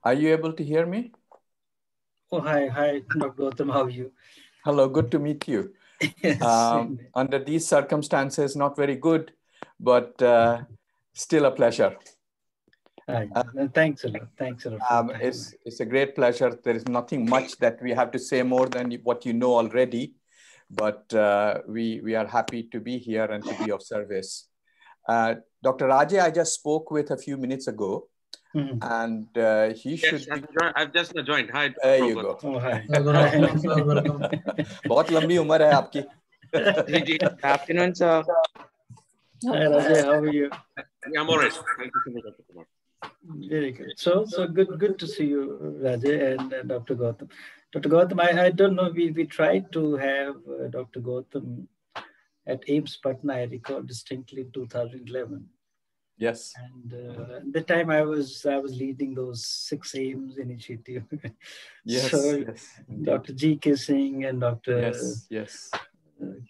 Are you able to hear me? Oh, hi, Dr. Gautam, how are you? Hello, good to meet you. Yes, under these circumstances, not very good, but still a pleasure. Thanks a lot. Thanks a lot. It's a great pleasure. There is nothing much that we have to say more than what you know already, but we are happy to be here and to be of service. Dr. Rajay, I just spoke with a few minutes ago. And he should be... I've just joined. Hi. There you go. Oh, hi. Good afternoon, sir. Welcome. बहुत लंबी उम्र है आपकी. Good afternoon, sir. Hi, Rajay. How are you? I'm all right. Thank you so much, Dr. Kumar. Very good. So good to see you, Rajay and Dr. Gautam. Dr. Gautam, I don't know. We tried to have Dr. Gautam at AIMS Patna, I recall distinctly, in 2011. Yes. And at the time I was leading those 6 AIMS initiative. Yes. So Yes, Dr. G.K. Singh and Dr. Yes.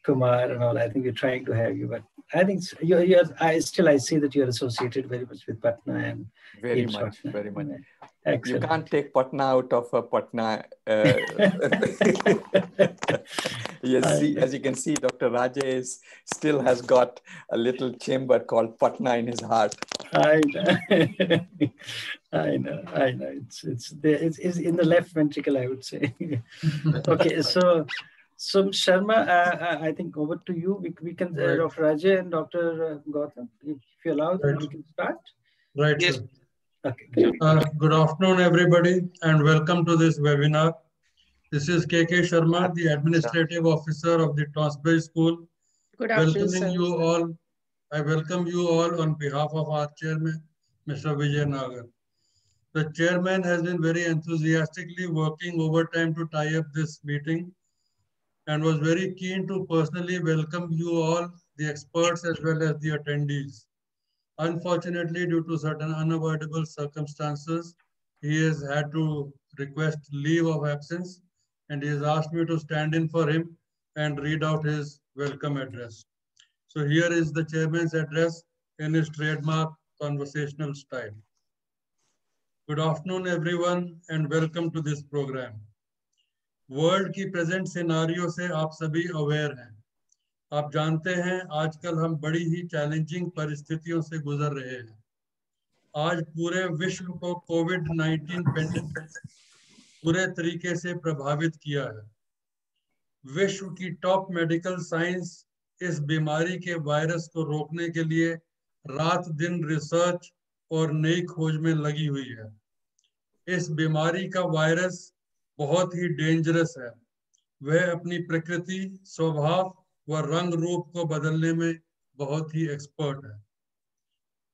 Kumar and all. I think we're trying to have you, but I think I see that you're associated very much with Patna and very AIMS much. Patna. Very much. Excellent. You can't take Patna out of Patna. Yes, as you can see, Dr. Rajay still has got a little chamber called Patna in his heart. I know. It's in the left ventricle, I would say. Okay, so Sharma, I think over to you. We can, Dr. Rajay and Dr. Gautam, if you allow, then we can start. Right. Yes. Sir. Okay. Good afternoon, everybody, and welcome to this webinar. This is KK Sharma, the Administrative Officer of the TonsBridge School. Good afternoon, sir. You all. I welcome you all on behalf of our Chairman, Mr. Vijay Nagar. The Chairman has been very enthusiastically working overtime to tie up this meeting and was very keen to personally welcome you all, the experts as well as the attendees. Unfortunately, due to certain unavoidable circumstances, he has had to request leave of absence, and he has asked me to stand in for him and read out his welcome address. So here is the Chairman's address in his trademark conversational style. Good afternoon, everyone, and welcome to this program. World की present scenario से आप सभी aware हैं. आप जानते हैं आजकल हम बड़ी ही चैलेंजिंग परिस्थितियों से गुजर रहे हैं. आज पूरे विश्व को कोविड-19 पेंडेमिक पूरे तरीके से प्रभावित किया है. विश्व की टॉप मेडिकल साइंस इस बीमारी के वायरस को रोकने के लिए रात दिन रिसर्च और नई खोज में लगी हुई है. इस बीमारी का वायरस बहुत ही डेंजरस है. वह अपनी प्रकृति, स्वभाव व रंग रूप को बदलने में बहुत ही एक्सपर्ट है.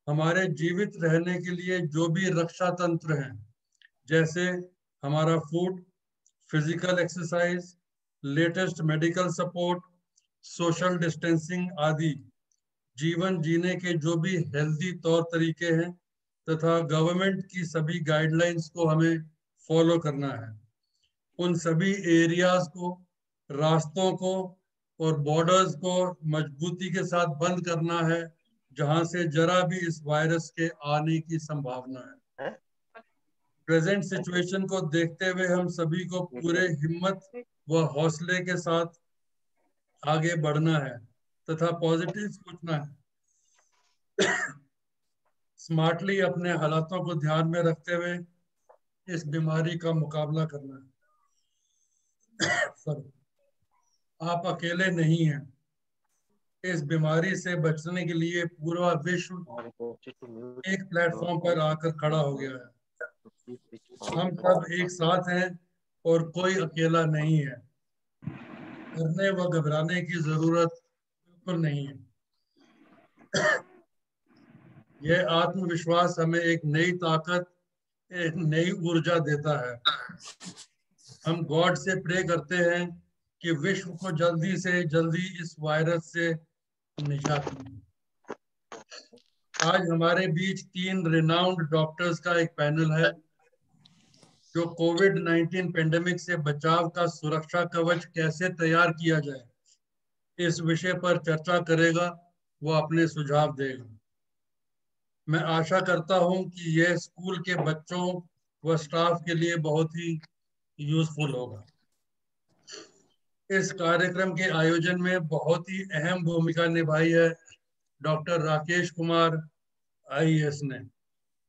हमारे जीवित रहने के लिए जो भी रक्षा तंत्र हैं, जैसे हमारा food, physical exercise, latest medical support, social distancing आदि जीवन जीने के जो भी हेल्दी तौर तरीके हैं तथा गवर्नमेंट की सभी गाइडलाइंस को हमें फॉलो करना है. उन सभी एरियाज को, रास्तों को और बॉर्डर्स को मजबूती के साथ बंद करना है जहां से जरा भी इस वायरस के आने की संभावना है. प्रेजेंट सिचुएशन को देखते हुए हम सभी को पूरे हिम्मत व हौसले के साथ आगे बढ़ना है तथा पॉजिटिव सोचना है. स्मार्टली अपने हालातों को ध्यान में रखते हुए इस बीमारी का मुकाबला करना है. आप अकेले नहीं हैं. इस बीमारी से बचने के लिए पूरा विश्व एक प्लेटफॉर्म पर आकर खड़ा हो गया है. हम सब एक साथ हैं और कोई अकेला नहीं है. डरने व घबराने की जरूरत बिल्कुल नहीं है. यह आत्मविश्वास हमें एक नई ताकत, एक नई ऊर्जा देता है. हम गॉड से प्रे करते हैं कि विश्व को जल्दी से जल्दी इस वायरस से निजात मिले. आज हमारे बीच 3 रिनाउंड डॉक्टर्स का एक पैनल है जो कोविड-19 पेंडेमिक से बचाव का सुरक्षा कवच कैसे तैयार किया जाए इस विषय पर चर्चा करेगा, वो अपने सुझाव देगा. मैं आशा करता हूं कि यह स्कूल के बच्चों वह स्टाफ के लिए बहुत ही यूजफुल होगा। इस कार्यक्रम के आयोजन में बहुत ही अहम भूमिका निभाई है डॉक्टर राकेश कुमार आईएएस ने,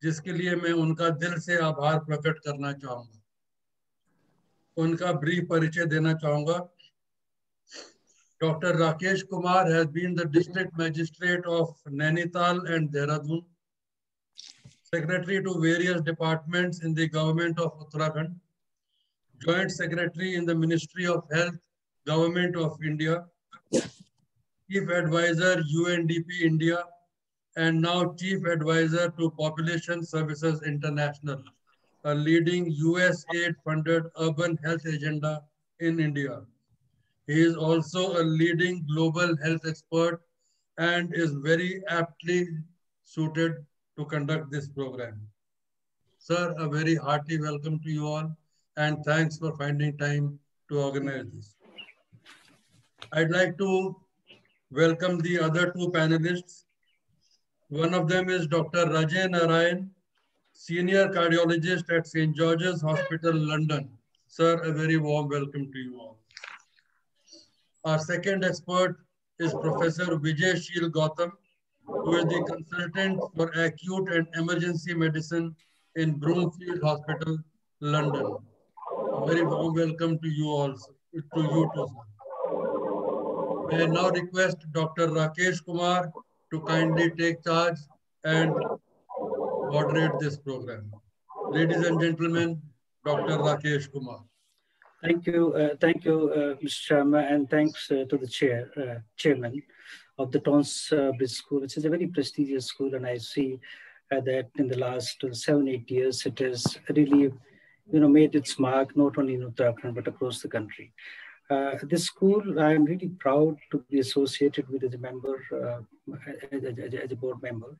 जिसके लिए मैं उनका दिल से आभार प्रकट करना चाहूंगा। उनका ब्रीफ परिचय देना चाहूंगा। Dr. Rakesh Kumar has been the District Magistrate of Nainital and Dehradun, Secretary to various departments in the Government of Uttarakhand, Joint Secretary in the Ministry of Health, Government of India, Chief Advisor UNDP India, and now Chief Advisor to Population Services International, a leading USAID-funded urban health agenda in India. He is also a leading global health expert and is very aptly suited to conduct this program. Sir, a very hearty welcome to you all, and thanks for finding time to organize this. I'd like to welcome the other two panelists. One of them is Dr. Vijay Nagar, Senior Cardiologist at St. George's Hospital, London. Sir, a very warm welcome to you all. Our second expert is Professor Vijay Gautam, who is the consultant for acute and emergency medicine in Broomfield Hospital, London. A very warm welcome to you all, to you too, sir. May I now request Dr. Rakesh Kumar to kindly take charge and moderate this program. Ladies and gentlemen, Dr. Rakesh Kumar. Thank you, Mr. Sharma, and thanks to the chairman of the TonsBridge School, which is a very prestigious school, and I see that in the last 7-8 years, it has really, made its mark not only in Uttarakhand but across the country. This school, I am really proud to be associated with as a member, as a board member.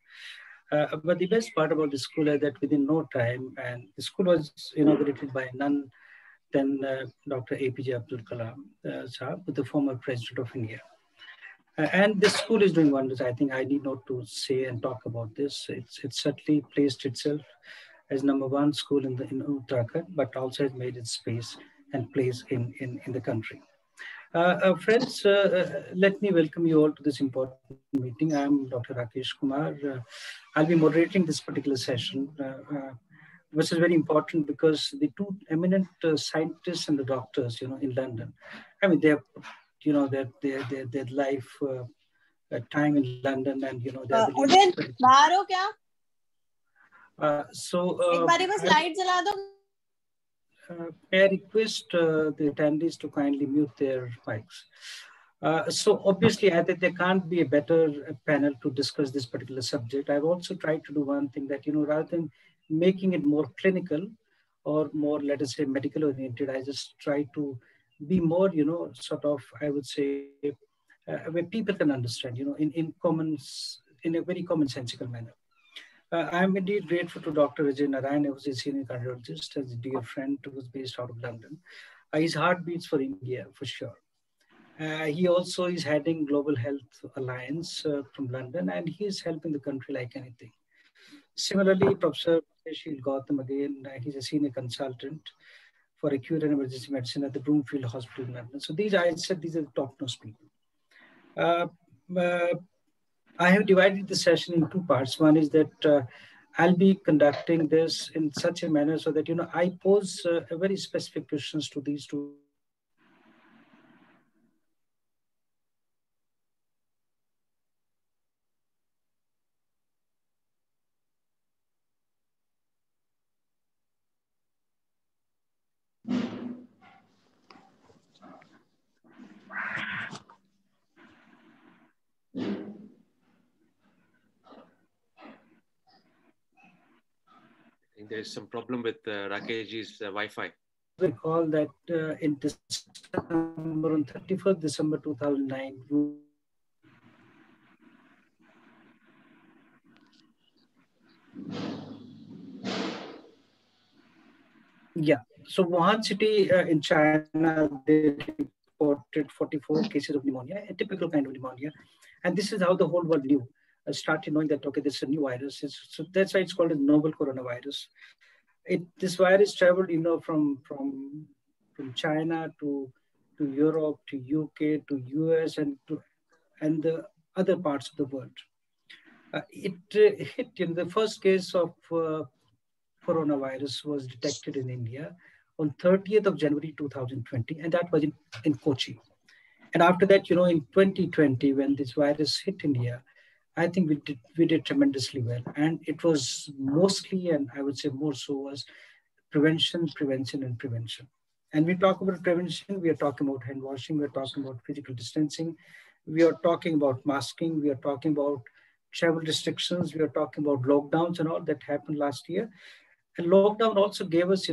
But the best part about the school is that within no time, and the school was inaugurated by none then Dr. APJ Abdul Kalam Sahab, the former president of India. And this school is doing wonders. I think I need not to say and talk about this. It's certainly placed itself as #1 school in Uttarakhand, but also has made its space and place in the country. Friends, let me welcome you all to this important meeting. I'm Dr. Rakesh Kumar. I'll be moderating this particular session, which is very important because the two eminent scientists and the doctors, in London, I mean, they're, their life time in London, and may I request the attendees to kindly mute their mics. So obviously, I think there can't be a better panel to discuss this particular subject. I've also tried to do one thing that, rather than making it more clinical or more, let us say, medical oriented, I just try to be more, sort of, I would say, where people can understand, in a very commonsensical manner. I'm indeed grateful to Dr. Vijay Nagar, who was a senior cardiologist, as a dear friend who was based out of London. His heart beats for India, for sure. He also is heading Global Health Alliance from London, and he is helping the country like anything. Similarly, Professor Vijay Gautam, again, he's a senior consultant for acute and emergency medicine at the Broomfield Hospital in London. So these are the top-notch people. I have divided the session in two parts. One is that I'll be conducting this in such a manner so that, I pose very specific questions to these two. I think there's some problem with Rakesh's Wi-Fi. Recall that in December, on 31st December 2009, yeah. So Wuhan city in China, they reported 44 cases of pneumonia, a typical kind of pneumonia. And this is how the whole world knew, started knowing that, okay, this is a new virus. So that's why it's called a novel coronavirus. this virus traveled, from China to Europe, to UK, to US, and the other parts of the world. It hit in the first case of coronavirus was detected in India on 30th of January 2020, and that was in Kochi. And after that, in 2020, when this virus hit India, I think we did tremendously well. And it was mostly, and I would say more so, was prevention, prevention, and prevention. And we talk about prevention, we are talking about hand washing, we're talking about physical distancing, we are talking about masking, we are talking about travel restrictions, we are talking about lockdowns and all that happened last year. And lockdown also gave us,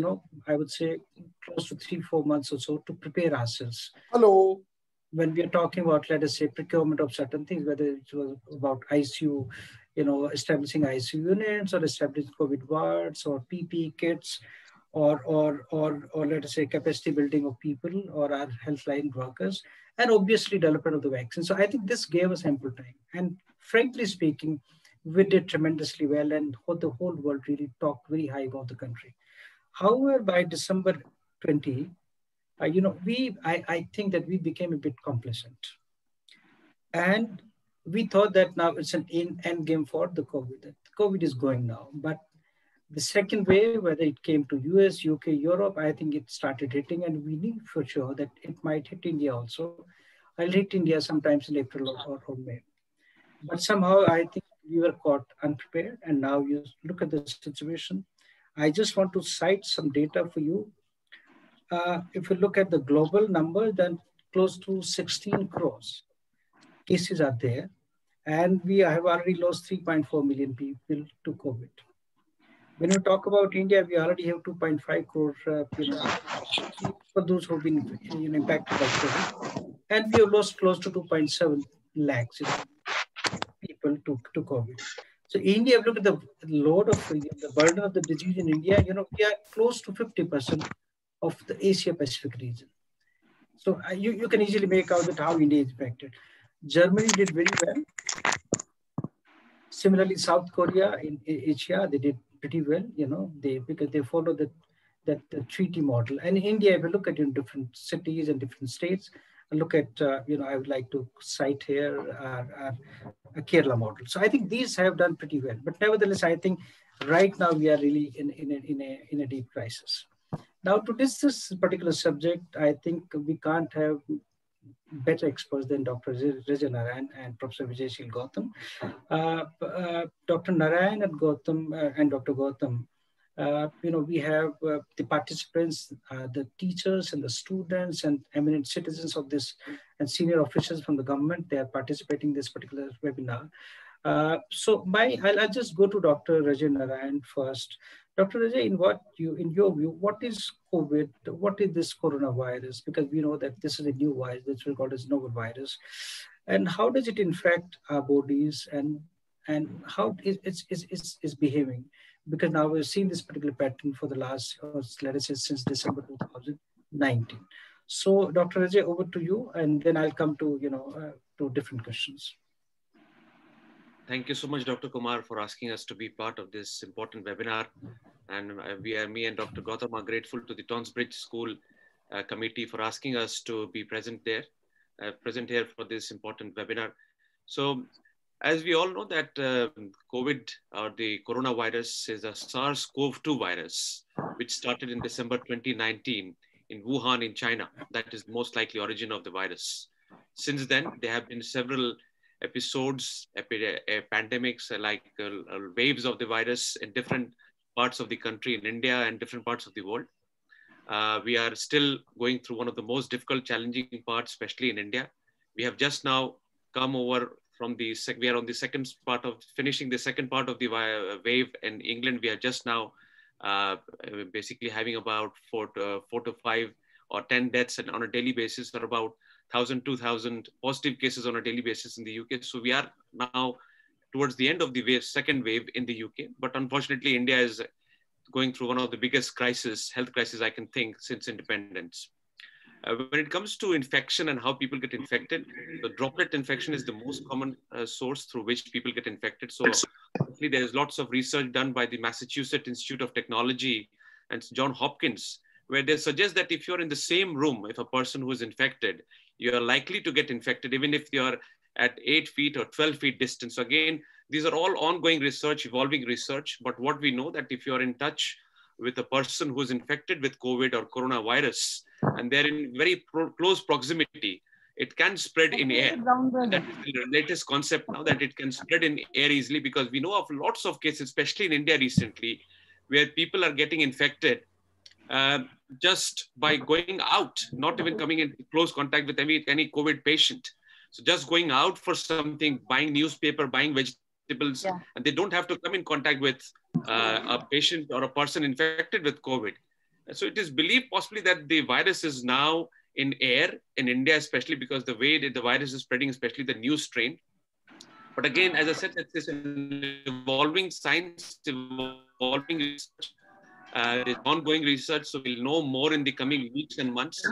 I would say close to 3-4 months or so to prepare ourselves. Hello. When we are talking about, let us say, procurement of certain things, whether it was about ICU, establishing ICU units or establishing COVID wards or PPE kits, or let us say capacity building of people or our health line workers, and obviously development of the vaccine. So I think this gave us ample time. And frankly speaking, we did tremendously well, and the whole world really talked very high about the country. However, by December 20, I think that we became a bit complacent. And we thought that now it's an end game for the COVID. That COVID is going now. But the second wave, whether it came to US, UK, Europe, I think it started hitting, and we knew for sure that it might hit India also. I'll hit India sometimes in April or May. But somehow I think we were caught unprepared, and now you look at the situation. I just want to cite some data for you. If you look at the global number, then close to 16 crores cases are there, and we have already lost 3.4 million people to COVID. When we talk about India, we already have 2.5 crore for those who have been impacted by COVID, and we have lost close to 2.7 lakhs people to COVID. So India, look at the load of the burden of the disease in India. We are close to 50% of the Asia Pacific region. So you can easily make out that how India is affected. Germany did very well. Similarly, South Korea in Asia, they did pretty well, because they follow the treaty model. And India, if you look at in different cities and different states, look at, I would like to cite here our Kerala model. So I think these have done pretty well. But nevertheless, I think right now we are really in a deep crisis. Now, to discuss this particular subject, I think we can't have better experts than Dr. Vijay Nagar and Professor Vijay Gautam. Dr. Narayan and Gautam and Dr. Gautam, we have the participants, the teachers and the students and eminent citizens of this, and senior officials from the government. They are participating in this particular webinar. So I'll just go to Dr. Vijay Narayan first. Dr. Vijay, in your view, what is COVID? What is this coronavirus? Because we know that this is a new virus, which we call as novel virus. And how does it infect our bodies, and how it's behaving? Because now we've seen this particular pattern for the last, let us say, since December 2019. So Dr. Vijay, over to you, and then I'll come to, to different questions. Thank you so much, Dr. Kumar, for asking us to be part of this important webinar. And me and Dr. Gautam are grateful to the TonsBridge School committee for asking us to be present here for this important webinar. So, as we all know that COVID, or the coronavirus, is a SARS-CoV-2 virus, which started in December 2019 in Wuhan in China. That is the most likely origin of the virus. Since then, there have been several episodes, pandemics, like waves of the virus in different parts of the country, in India and different parts of the world. We are still going through one of the most difficult, challenging parts, especially in India. We have just now come over from we are on the second part of finishing the second part of the wave in England. We are just now basically having about 4 to 5 or 10 deaths on a daily basis, or about 1,000, 2,000 positive cases on a daily basis in the UK. So we are now towards the end of the second wave in the UK. But unfortunately, India is going through one of the biggest health crises I can think since independence. When it comes to infection and how people get infected, the droplet infection is the most common source through which people get infected. So actually, there's lots of research done by the Massachusetts Institute of Technology and John Hopkins, where they suggest that if you're in the same room, if a person who is infected, you're likely to get infected, even if you're at 8 feet or 12 feet distance. So again, these are all ongoing research, evolving research. But what we know that if you're in touch with a person who's infected with COVID or coronavirus, and they're in very close proximity, it can spread in air. That is the latest concept now, that it can spread in air easily, because we know of lots of cases, especially in India recently, where people are getting infected just by going out, not even coming in close contact with any COVID patient. So just going out for something, buying newspaper, buying vegetables, and they don't have to come in contact with a patient or a person infected with COVID. So it is believed possibly that the virus is now in air in India, especially because the way that the virus is spreading, especially the new strain. But again, as I said, it's an evolving science, evolving research, ongoing research. So we'll know more in the coming weeks and months.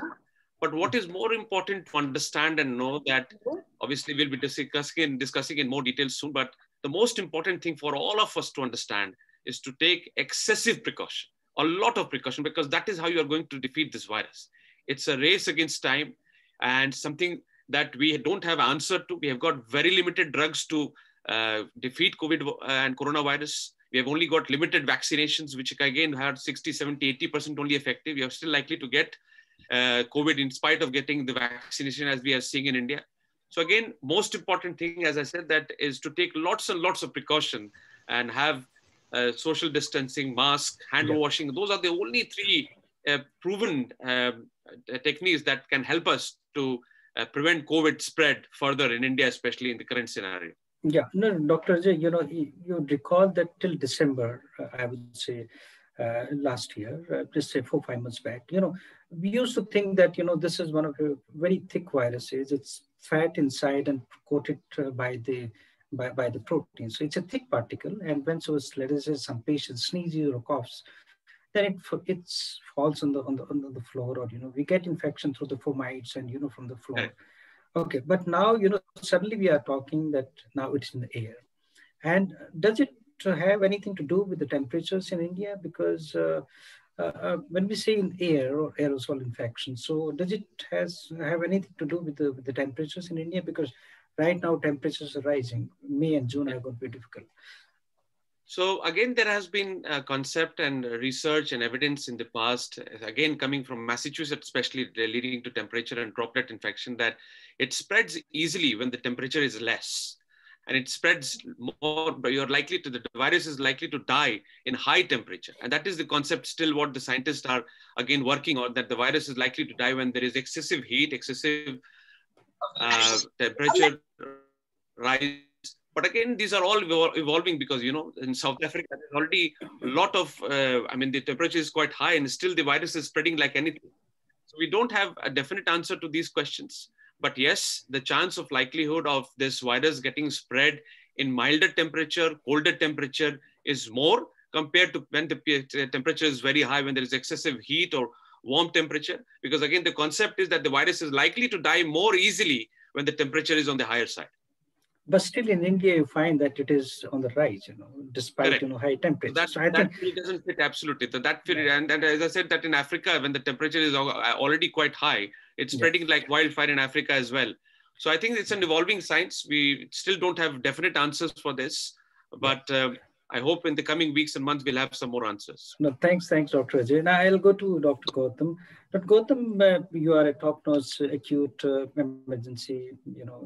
But what is more important to understand and know that, obviously we'll be discussing in more detail soon, but the most important thing for all of us to understand is to take excessive precaution, a lot of precaution, because that is how you are going to defeat this virus. It's a race against time, and something that we don't have answer to. We have got very limited drugs to defeat COVID and coronavirus. We have only got limited vaccinations, which again had 60, 70, 80% only effective. We are still likely to get COVID in spite of getting the vaccination, as we are seeing in India. So again, most important thing, as I said, that is to take lots and lots of precaution and have social distancing, mask, hand washing. Those are the only three proven techniques that can help us to prevent COVID spread further in India, especially in the current scenario. Yeah, no, Dr. Ajay, you recall that till December, I would say, last year, just say 4 or 5 months back, we used to think that, this is one of the very thick viruses. It's fat inside and coated by the protein. So it's a thick particle. And when let us say some patient sneezes or coughs, then it falls on the floor, or, we get infection through the fomites and, from the floor. Right. Okay, but now, suddenly we are talking that now it's in the air. And does it have anything to do with the temperatures in India? Because when we say in air or aerosol infection, so does it have anything to do with the temperatures in India? Because right now temperatures are rising. May and June are going to be difficult. So again, there has been a concept and research and evidence in the past, again, coming from Massachusetts, especially leading to temperature and droplet infection, that it spreads easily when the temperature is less. And it spreads more, but the virus is likely to die in high temperature. And that is the concept still what the scientists are again working on, that the virus is likely to die when there is excessive heat, excessive temperature rise. But again, these are all evolving because, in South Africa, there's already a lot of, the temperature is quite high and still the virus is spreading like anything. So we don't have a definite answer to these questions. But yes, the chance of likelihood of this virus getting spread in milder temperature, colder temperature is more compared to when the temperature is very high, when there is excessive heat or warm temperature. Because again, the concept is that the virus is likely to die more easily when the temperature is on the higher side. But still in India, you find that it is on the rise, despite, high temperatures. So that doesn't fit absolutely. So that fit, and as I said, that in Africa, when the temperature is already quite high, it's spreading like wildfire in Africa as well. So I think it's an evolving science. We still don't have definite answers for this, but I hope in the coming weeks and months, we'll have some more answers. No, thanks, Dr. Ajay. Now I'll go to Dr. Gautam. Dr. Gautam, you are a top-notch acute emergency,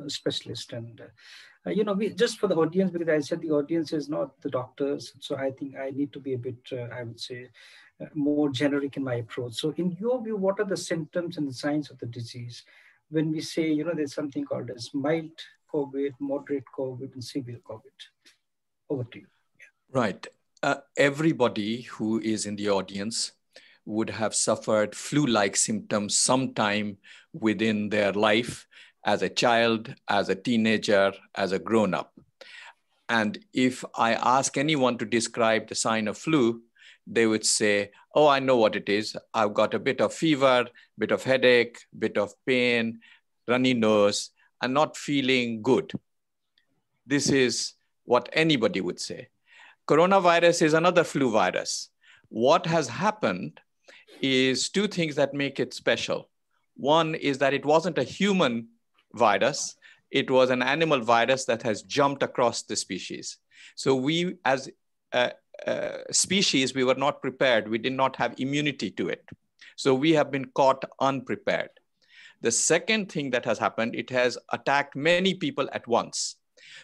specialist. And, just for the audience, because I said the audience is not the doctors. So I think I need to be a bit, I would say, more generic in my approach. So in your view, what are the symptoms and the signs of the disease? When we say, there's something called as mild COVID, moderate COVID, and severe COVID. Over to you. Right. Everybody who is in the audience would have suffered flu-like symptoms sometime within their life, as a child, as a teenager, as a grown-up. And if I ask anyone to describe the sign of flu, they would say, oh, I know what it is. I've got a bit of fever, bit of headache, bit of pain, runny nose, and not feeling good. This is what anybody would say. Coronavirus is another flu virus. What has happened is two things that make it special. One is that it wasn't a human virus. It was an animal virus that has jumped across the species. So we, as a species, we were not prepared. We did not have immunity to it. So we have been caught unprepared. The second thing that has happened, it has attacked many people at once.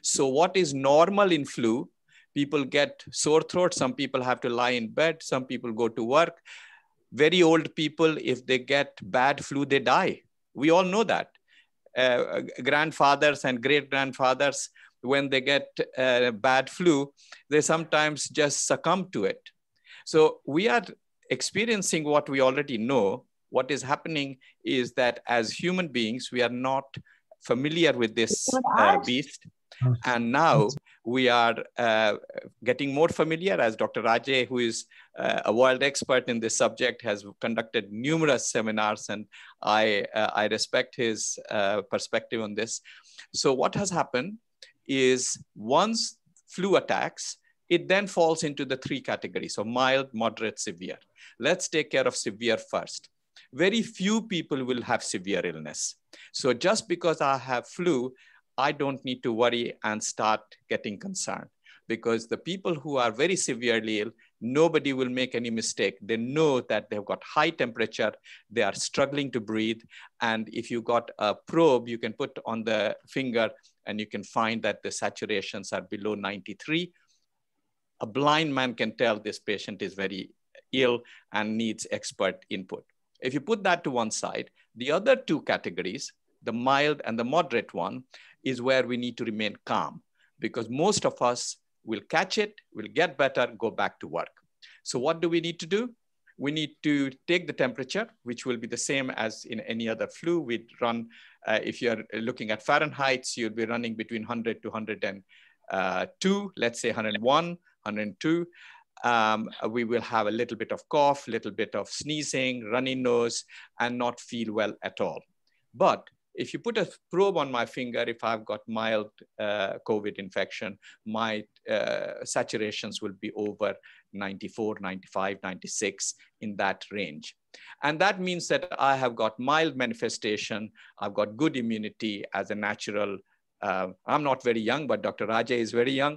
So what is normal in flu? People get sore throat. Some people have to lie in bed. Some people go to work. Very old people, if they get bad flu, they die. We all know that. Grandfathers and great-grandfathers, when they get bad flu, they sometimes just succumb to it. So we are experiencing what we already know. What is happening is that as human beings, we are not familiar with this beast. And now we are getting more familiar, as Dr. Rajay, who is a world expert in this subject, has conducted numerous seminars, and I respect his perspective on this. So what has happened is once flu attacks, it then falls into the three categories, so mild, moderate, severe. Let's take care of severe first. Very few people will have severe illness. So just because I have flu, I don't need to worry and start getting concerned, because the people who are very severely ill, nobody will make any mistake. They know that they've got high temperature, they are struggling to breathe. And if you got a probe, you can put on the finger and you can find that the saturations are below 93. A blind man can tell this patient is very ill and needs expert input. If you put that to one side, the other two categories, the mild and the moderate one, is where we need to remain calm, because most of us will catch it, will get better, go back to work. So what do we need to do? We need to take the temperature, which will be the same as in any other flu. We'd run, if you're looking at Fahrenheit, you'll be running between 100 to 102, let's say 101, 102. We will have a little bit of cough, little bit of sneezing, runny nose, and not feel well at all. But if you put a probe on my finger, if I've got mild COVID infection, my saturations will be over 94, 95, 96, in that range. And that means that I have got mild manifestation. I've got good immunity as a natural, I'm not very young, but Dr. Rajay is very young,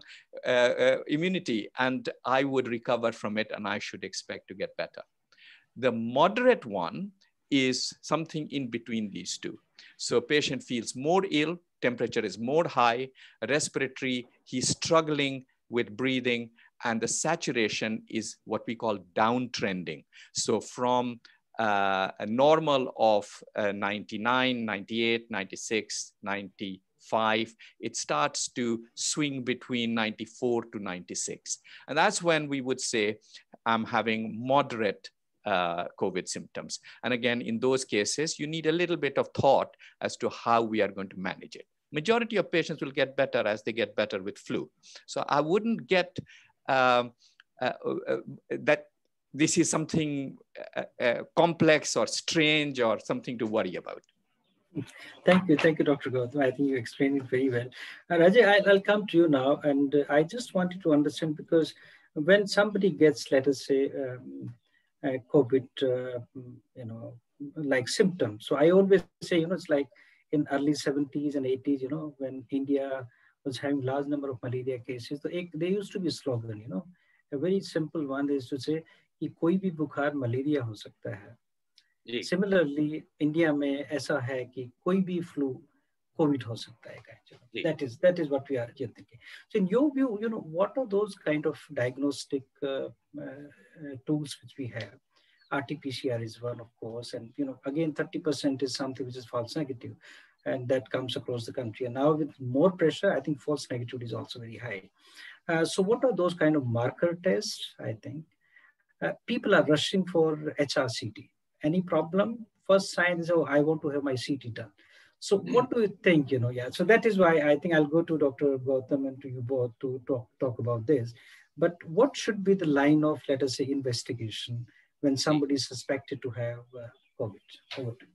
immunity, and I would recover from it and I should expect to get better. The moderate one is something in between these two. So patient feels more ill, temperature is more high, respiratory, he's struggling with breathing, and the saturation is what we call downtrending. So from a normal of 99, 98, 96, 95, it starts to swing between 94 to 96. And that's when we would say, I'm having moderate COVID symptoms. And again, in those cases, you need a little bit of thought as to how we are going to manage it. Majority of patients will get better as they get better with flu. So I wouldn't get that this is something complex or strange or something to worry about. Thank you, Dr. Gautam. I think you explained it very well. Rajay, I'll come to you now, and I just wanted to understand, because when somebody gets, let us say, COVID, like symptoms. So I always say, it's like in early 70s and 80s, when India was having large number of malaria cases, so there used to be a slogan, a very simple one. They used to say, कि कोई भी बुखार malaria हो सकता है. Similarly, India में ऐसा है कि कोई भी flu COVID हो सकता है. That is what we are thinking. So in your view, what are those kind of diagnostic tools which we have? RT-PCR is one, of course, and again 30% is something which is false negative, and that comes across the country. And now with more pressure, I think false negativity is also very high. So what are those kind of marker tests? I think people are rushing for HRCT. Any problem? First sign is, oh, I want to have my CT done. So what do you think? So that is why I think I'll go to Dr. Gautam and to you both to talk about this. But what should be the line of, let us say, investigation when somebody is suspected to have COVID? Over to you.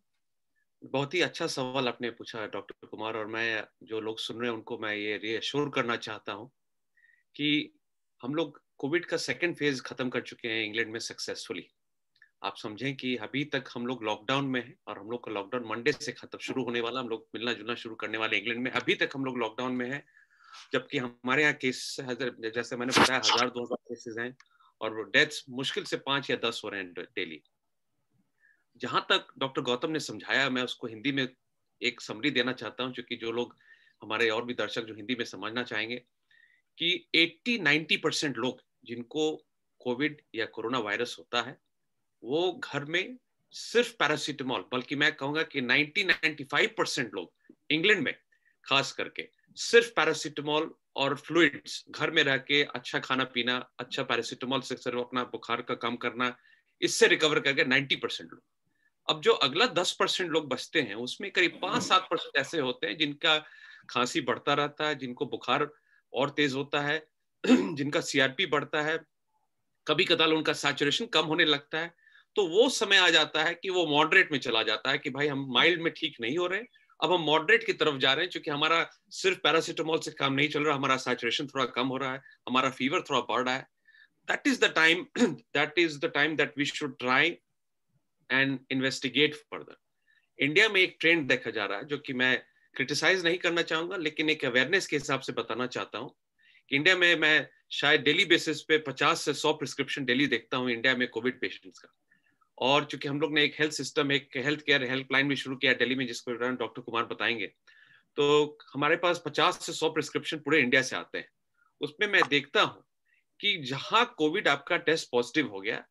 बहुत ही अच्छा सवाल आपने पूछा doctor Kumar, और मैं जो लोग सुन रहे हैं उनको मैं ये रीअश्योर करना चाहता हूं कि हम लोग कोविड का सेकेंड फेज खत्म कर चुके हैं इंग्लैंड में सक्सेसफुली। आप समझें कि अभी तक हम लोग लॉकडाउन में हैं और हम लोग का लॉकडाउन मंडे से खत्म शुरू होने वाला, हम लोग मिलना जुलना शुरू करने वाले इंग्लैंड में। अभी तक हम लोग लॉकडाउन में हैं, जबकि हमारे यहाँ केस जैसे मैंने बताया 1000-2000 केसेस हैं और डेथ्स मुश्किल से 5 या 10 हो रहे हैं डेली। जहां तक डॉक्टर गौतम ने समझाया, मैं उसको हिंदी में एक समरी देना चाहता हूँ, क्योंकि जो लोग हमारे और भी दर्शक जो हिंदी में समझना चाहेंगे कि 80-90% लोग जिनको कोविड या कोरोना वायरस होता है वो घर में सिर्फ पैरासीटामोल, बल्कि मैं कहूंगा कि 90-95% लोग इंग्लैंड में खास करके सिर्फ पैरासीटामोल और फ्लूइड्स घर में रह के अच्छा खाना पीना, अच्छा पैरासीटामोल से सिर्फ अपना बुखार का कम करना, इससे रिकवर करके 90% लोग। अब जो अगला 10% लोग बचते हैं उसमें करीब 5-7% ऐसे होते हैं जिनका खांसी बढ़ता रहता है, जिनको बुखार और तेज होता है, जिनका सीआरपी बढ़ता है, कभी कदार उनका सैचुरेशन कम होने लगता है। तो वो समय आ जाता है कि वो मॉडरेट में चला जाता है कि भाई हम माइल्ड में ठीक नहीं हो रहे, अब हम मॉडरेट की तरफ जा रहे हैं, क्योंकि हमारा सिर्फ पैरासीटामोल से काम नहीं चल रहा, हमारा सैचुरेशन थोड़ा कम हो रहा है, हमारा फीवर थोड़ा बढ़ रहा है। That is the time that we should try and investigate further. India में एक ट्रेंड देखा जा रहा है जो कि मैं क्रिटिसाइज नहीं करना चाहूंगा, लेकिन एक अवेयरनेस के हिसाब से बताना चाहता हूँ कि इंडिया में मैं शायद डेली बेसिस पे 50 से 100 प्रिस्क्रिप्शन डेली देखता हूँ इंडिया में कोविड पेशेंट्स का। और चूंकि हम लोग ने एक हेल्थ सिस्टम, एक हेल्थ केयर हेल्पलाइन भी शुरू किया दिल्ली में, जिसको डॉक्टर कुमार बताएंगे, तो हमारे पास 50 से 100 प्रिस्क्रिप्शन पूरे इंडिया से आते हैं। उसमें मैं देखता हूँ कि जहां कोविड आपका टेस्ट पॉजिटिव हो गया,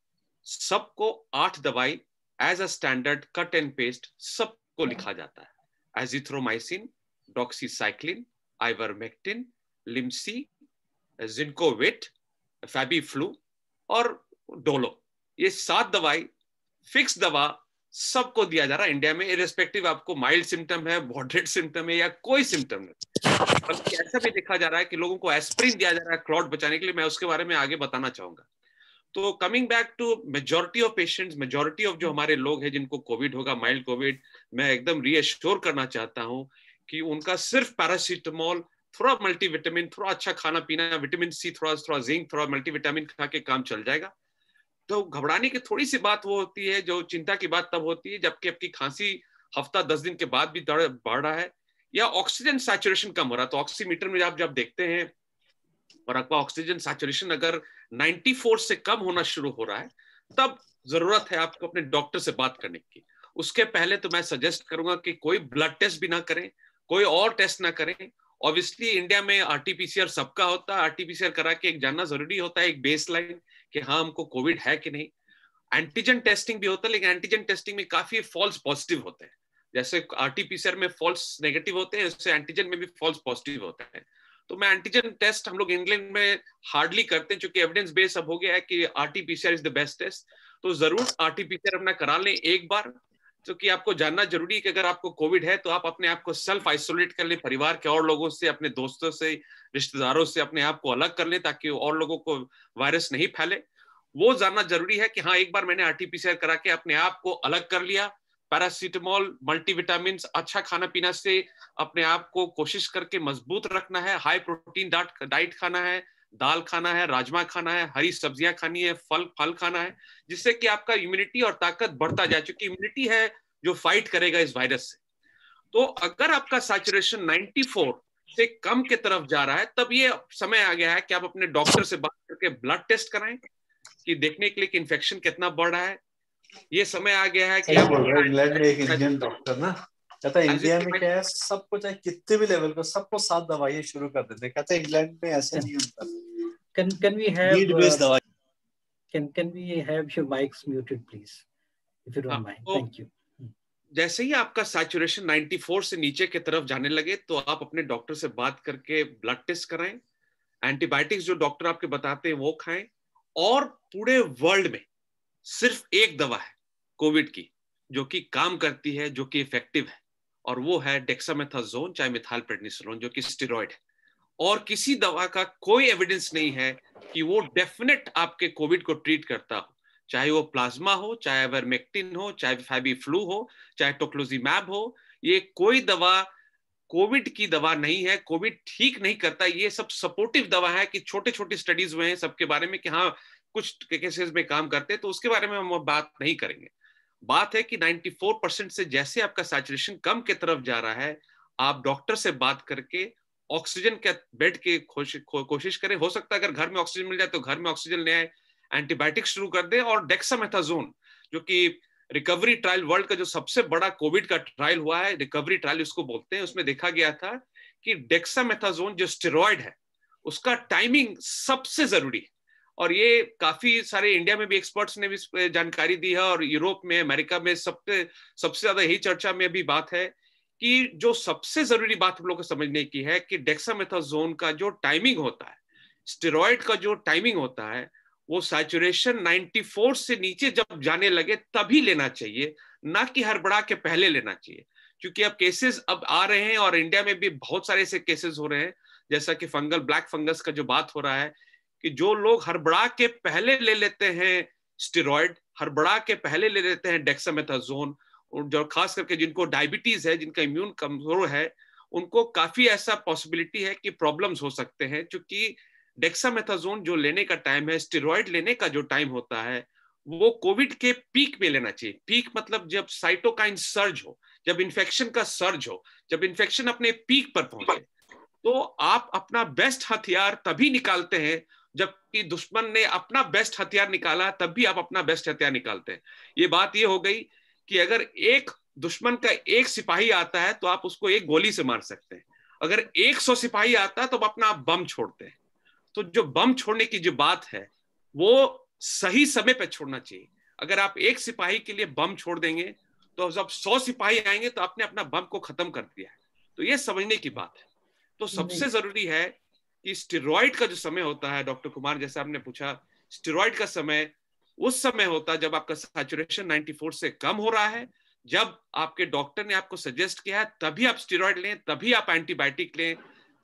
सबको 8 दवाई as a standard cut and paste सबको लिखा जाता है, azithromycin, doxycycline, ivermectin, Limcee, Zincovit, Fabiflu और डोलो। ये 7 दवाई फिक्स दवा सबको दिया जा रहा है इंडिया में, इरेस्पेक्टिव आपको माइल्ड सिम्टम है, मॉडरेट सिम्टम है या कोई सिम्टम नहीं। बल्कि ऐसा भी देखा जा रहा है कि लोगों को एस्प्रिन दिया जा रहा है क्लॉट बचाने के लिए। मैं उसके बारे में आगे बताना चाहूंगा। तो coming back to majority of patients, majority of जो हमारे लोग हैं जिनको कोविड होगा, माइल्ड कोविड, मैं एकदम रीएश्योर करना चाहता हूं कि उनका सिर्फ पैरासीटामोल, थोड़ा मल्टीविटामिन, थोड़ा अच्छा खाना पीना, विटामिन सी, थोड़ा जिंक, थोड़ा मल्टीविटामिन खा के काम चल जाएगा। तो घबराने की थोड़ी सी बात वो होती है, जो चिंता की बात तब होती है जबकि आपकी खांसी हफ्ता 10 दिन के बाद भी बढ़ रहा है या ऑक्सीजन सैचुरेशन कम हो रहा है। तो ऑक्सीमीटर में आप जब देखते हैं और आपका ऑक्सीजन सैचुरेशन अगर 94 से कम होना शुरू हो रहा है, तब जरूरत है आपको अपने डॉक्टर से बात करने की। उसके पहले तो मैं सजेस्ट करूंगा कि कोई ब्लड टेस्ट भी ना करें, कोई और टेस्ट ना करें। ऑब्वियसली इंडिया में आरटीपीसीआर सबका होता है, आरटीपीसीआर करा के एक जानना जरूरी होता है, एक बेसलाइन कि हाँ हमको कोविड है कि नहीं। एंटीजन टेस्टिंग भी होता है, लेकिन एंटीजन टेस्टिंग में काफी फॉल्स पॉजिटिव होते हैं। जैसे आरटीपीसीआर में फॉल्स नेगेटिव होते हैं, उससे एंटीजन में भी फॉल्स पॉजिटिव होता है। तो मैं एंटीजन टेस्ट हम लोग इंग्लैंड में हार्डली करते हैं, क्योंकि एविडेंस बेस अब हो गया है कि RTPCR is the best test. तो जरूर आरटीपीसीआर अपना करा लें एक बार, क्योंकि आपको जानना जरूरी है कि अगर आपको कोविड है तो आप अपने आप को सेल्फ आइसोलेट कर लें, परिवार के और लोगों से, अपने दोस्तों से, रिश्तेदारों से अपने आप को अलग कर लें, ताकि और लोगों को वायरस नहीं फैले। वो जानना जरूरी है कि हाँ एक बार मैंने आरटीपीसीआर करा के अपने आप को अलग कर लिया, पैरासीटामोल, मल्टीविटामिन, अच्छा खाना पीना से अपने आप को कोशिश करके मजबूत रखना है, हाई प्रोटीन डाइट खाना है, दाल खाना है, राजमा खाना है, हरी सब्जियां खानी है, फल खाना है, जिससे कि आपका इम्यूनिटी और ताकत बढ़ता जाए, क्योंकि इम्यूनिटी है जो फाइट करेगा इस वायरस से। तो अगर आपका सैचुरेशन 94 से कम के तरफ जा रहा है, तब ये समय आ गया है कि आप अपने डॉक्टर से बात करके ब्लड टेस्ट कराएं, कि देखने के लिए कि इन्फेक्शन कितना बढ़ रहा है। ये समय आ गया है कि आप इंग्लैंड में एक इंडियन डॉक्टर ना कहता है इंडिया में क्या है, सबको चाहे कितने भी लेवल पे सबको 7 दवाइयां शुरू कर देते हैं। कहते हैं इंग्लैंड में ऐसा नहीं होता। Can we have need based दवाई? Can we have your mics muted please, if you don't mind? Thank you. जैसे ही आपका सैचुरेशन 94 से नीचे की तरफ जाने लगे तो आप अपने डॉक्टर से बात करके ब्लड टेस्ट कराएं, एंटीबायोटिक्स जो डॉक्टर आपके बताते हैं वो खाएं, और पूरे वर्ल्ड में सिर्फ एक दवा है कोविड की जो कि काम करती है, जो कि इफेक्टिव है, और वो है डेक्सामेथासोन चाहे मिथाइलप्रेडनिसोलोन, जो कि स्टेरॉइड है। और किसी दवा का कोई एविडेंस नहीं है कि वो डेफिनेट आपके कोविड को ट्रीट करता हो, चाहे वो प्लाज्मा हो, चाहे आइवरमेक्टिन हो, चाहे फैबीफ्लू हो, चाहे टोक्लोजीमैब हो। ये कोई दवा कोविड की दवा नहीं है, कोविड ठीक नहीं करता, ये सब सपोर्टिव दवा है कि छोटे छोटे स्टडीज हुए हैं सबके बारे में कि हाँ कुछ केसेस में काम करते हैं, तो उसके बारे में हम बात नहीं करेंगे। बात है कि 94% से जैसे आपका सैचुरेशन कम की तरफ जा रहा है, आप डॉक्टर से बात करके ऑक्सीजन के बेड के कोशिश करें। हो सकता है अगर घर में ऑक्सीजन मिल जाए तो घर में ऑक्सीजन ले आए, एंटीबायोटिक शुरू कर दें, और डेक्सामेथासोन जो कि रिकवरी ट्रायल, वर्ल्ड का जो सबसे बड़ा कोविड का ट्रायल हुआ है, रिकवरी ट्रायल उसको बोलते हैं, उसमें देखा गया था कि डेक्सामेथासोन जो स्टेरॉइड है उसका टाइमिंग सबसे जरूरी है। और ये काफी सारे इंडिया में भी एक्सपर्ट्स ने भी जानकारी दी है, और यूरोप में, अमेरिका में सबसे ज्यादा यही चर्चा में भी बात है कि जो सबसे जरूरी बात हम लोग को समझने की है कि डेक्सामेथासोन का जो टाइमिंग होता है, स्टेरॉइड का जो टाइमिंग होता है, वो सैचुरेशन 94 से नीचे जब जाने लगे तभी लेना चाहिए, ना कि हड़बड़ा के पहले लेना चाहिए। क्योंकि अब केसेस अब आ रहे हैं और इंडिया में भी बहुत सारे ऐसे केसेस हो रहे हैं, जैसा कि फंगल ब्लैक फंगस का जो बात हो रहा है, कि जो लोग हड़बड़ा के पहले ले लेते हैं स्टेरॉइड, हड़बड़ा के पहले ले लेते हैं डेक्सामेथासोन, और जो खास करके जिनको डायबिटीज है, जिनका इम्यून कमजोर है, उनको काफी ऐसा पॉसिबिलिटी है कि प्रॉब्लम्स हो सकते हैं। क्योंकि डेक्सामेथासोन जो लेने का टाइम है, स्टेरॉइड लेने का जो टाइम होता है, वो कोविड के पीक में लेना चाहिए। पीक मतलब जब साइटोकाइन सर्ज हो, जब इन्फेक्शन का सर्ज हो, जब इन्फेक्शन अपने पीक पर पहुंचे, तो आप अपना बेस्ट हथियार तभी निकालते हैं जबकि दुश्मन ने अपना बेस्ट हथियार निकाला, तब भी आप अपना बेस्ट हथियार निकालते हैं। ये बात ये हो गई कि अगर एक दुश्मन का एक सिपाही आता है तो आप उसको एक गोली से मार सकते हैं, अगर 100 सिपाही आता है तो आप अपना बम छोड़ते हैं। तो जो बम छोड़ने की जो बात है वो सही समय पे छोड़ना चाहिए। अगर आप एक सिपाही के लिए बम छोड़ देंगे तो जब 100 सिपाही आएंगे तो आपने अपना बम को खत्म कर दिया है। तो ये समझने की बात है। तो सबसे जरूरी है कि स्टेरॉइड का जो समय होता है, डॉक्टर कुमार जैसा आपने पूछा, स्टेरॉइड का समय उस समय होता है जब आपका सैचुरेशन 94 से कम हो रहा है, जब आपके डॉक्टर ने आपको सजेस्ट किया है तभी आप स्टेरॉइड लें, तभी आप एंटीबायोटिक लें।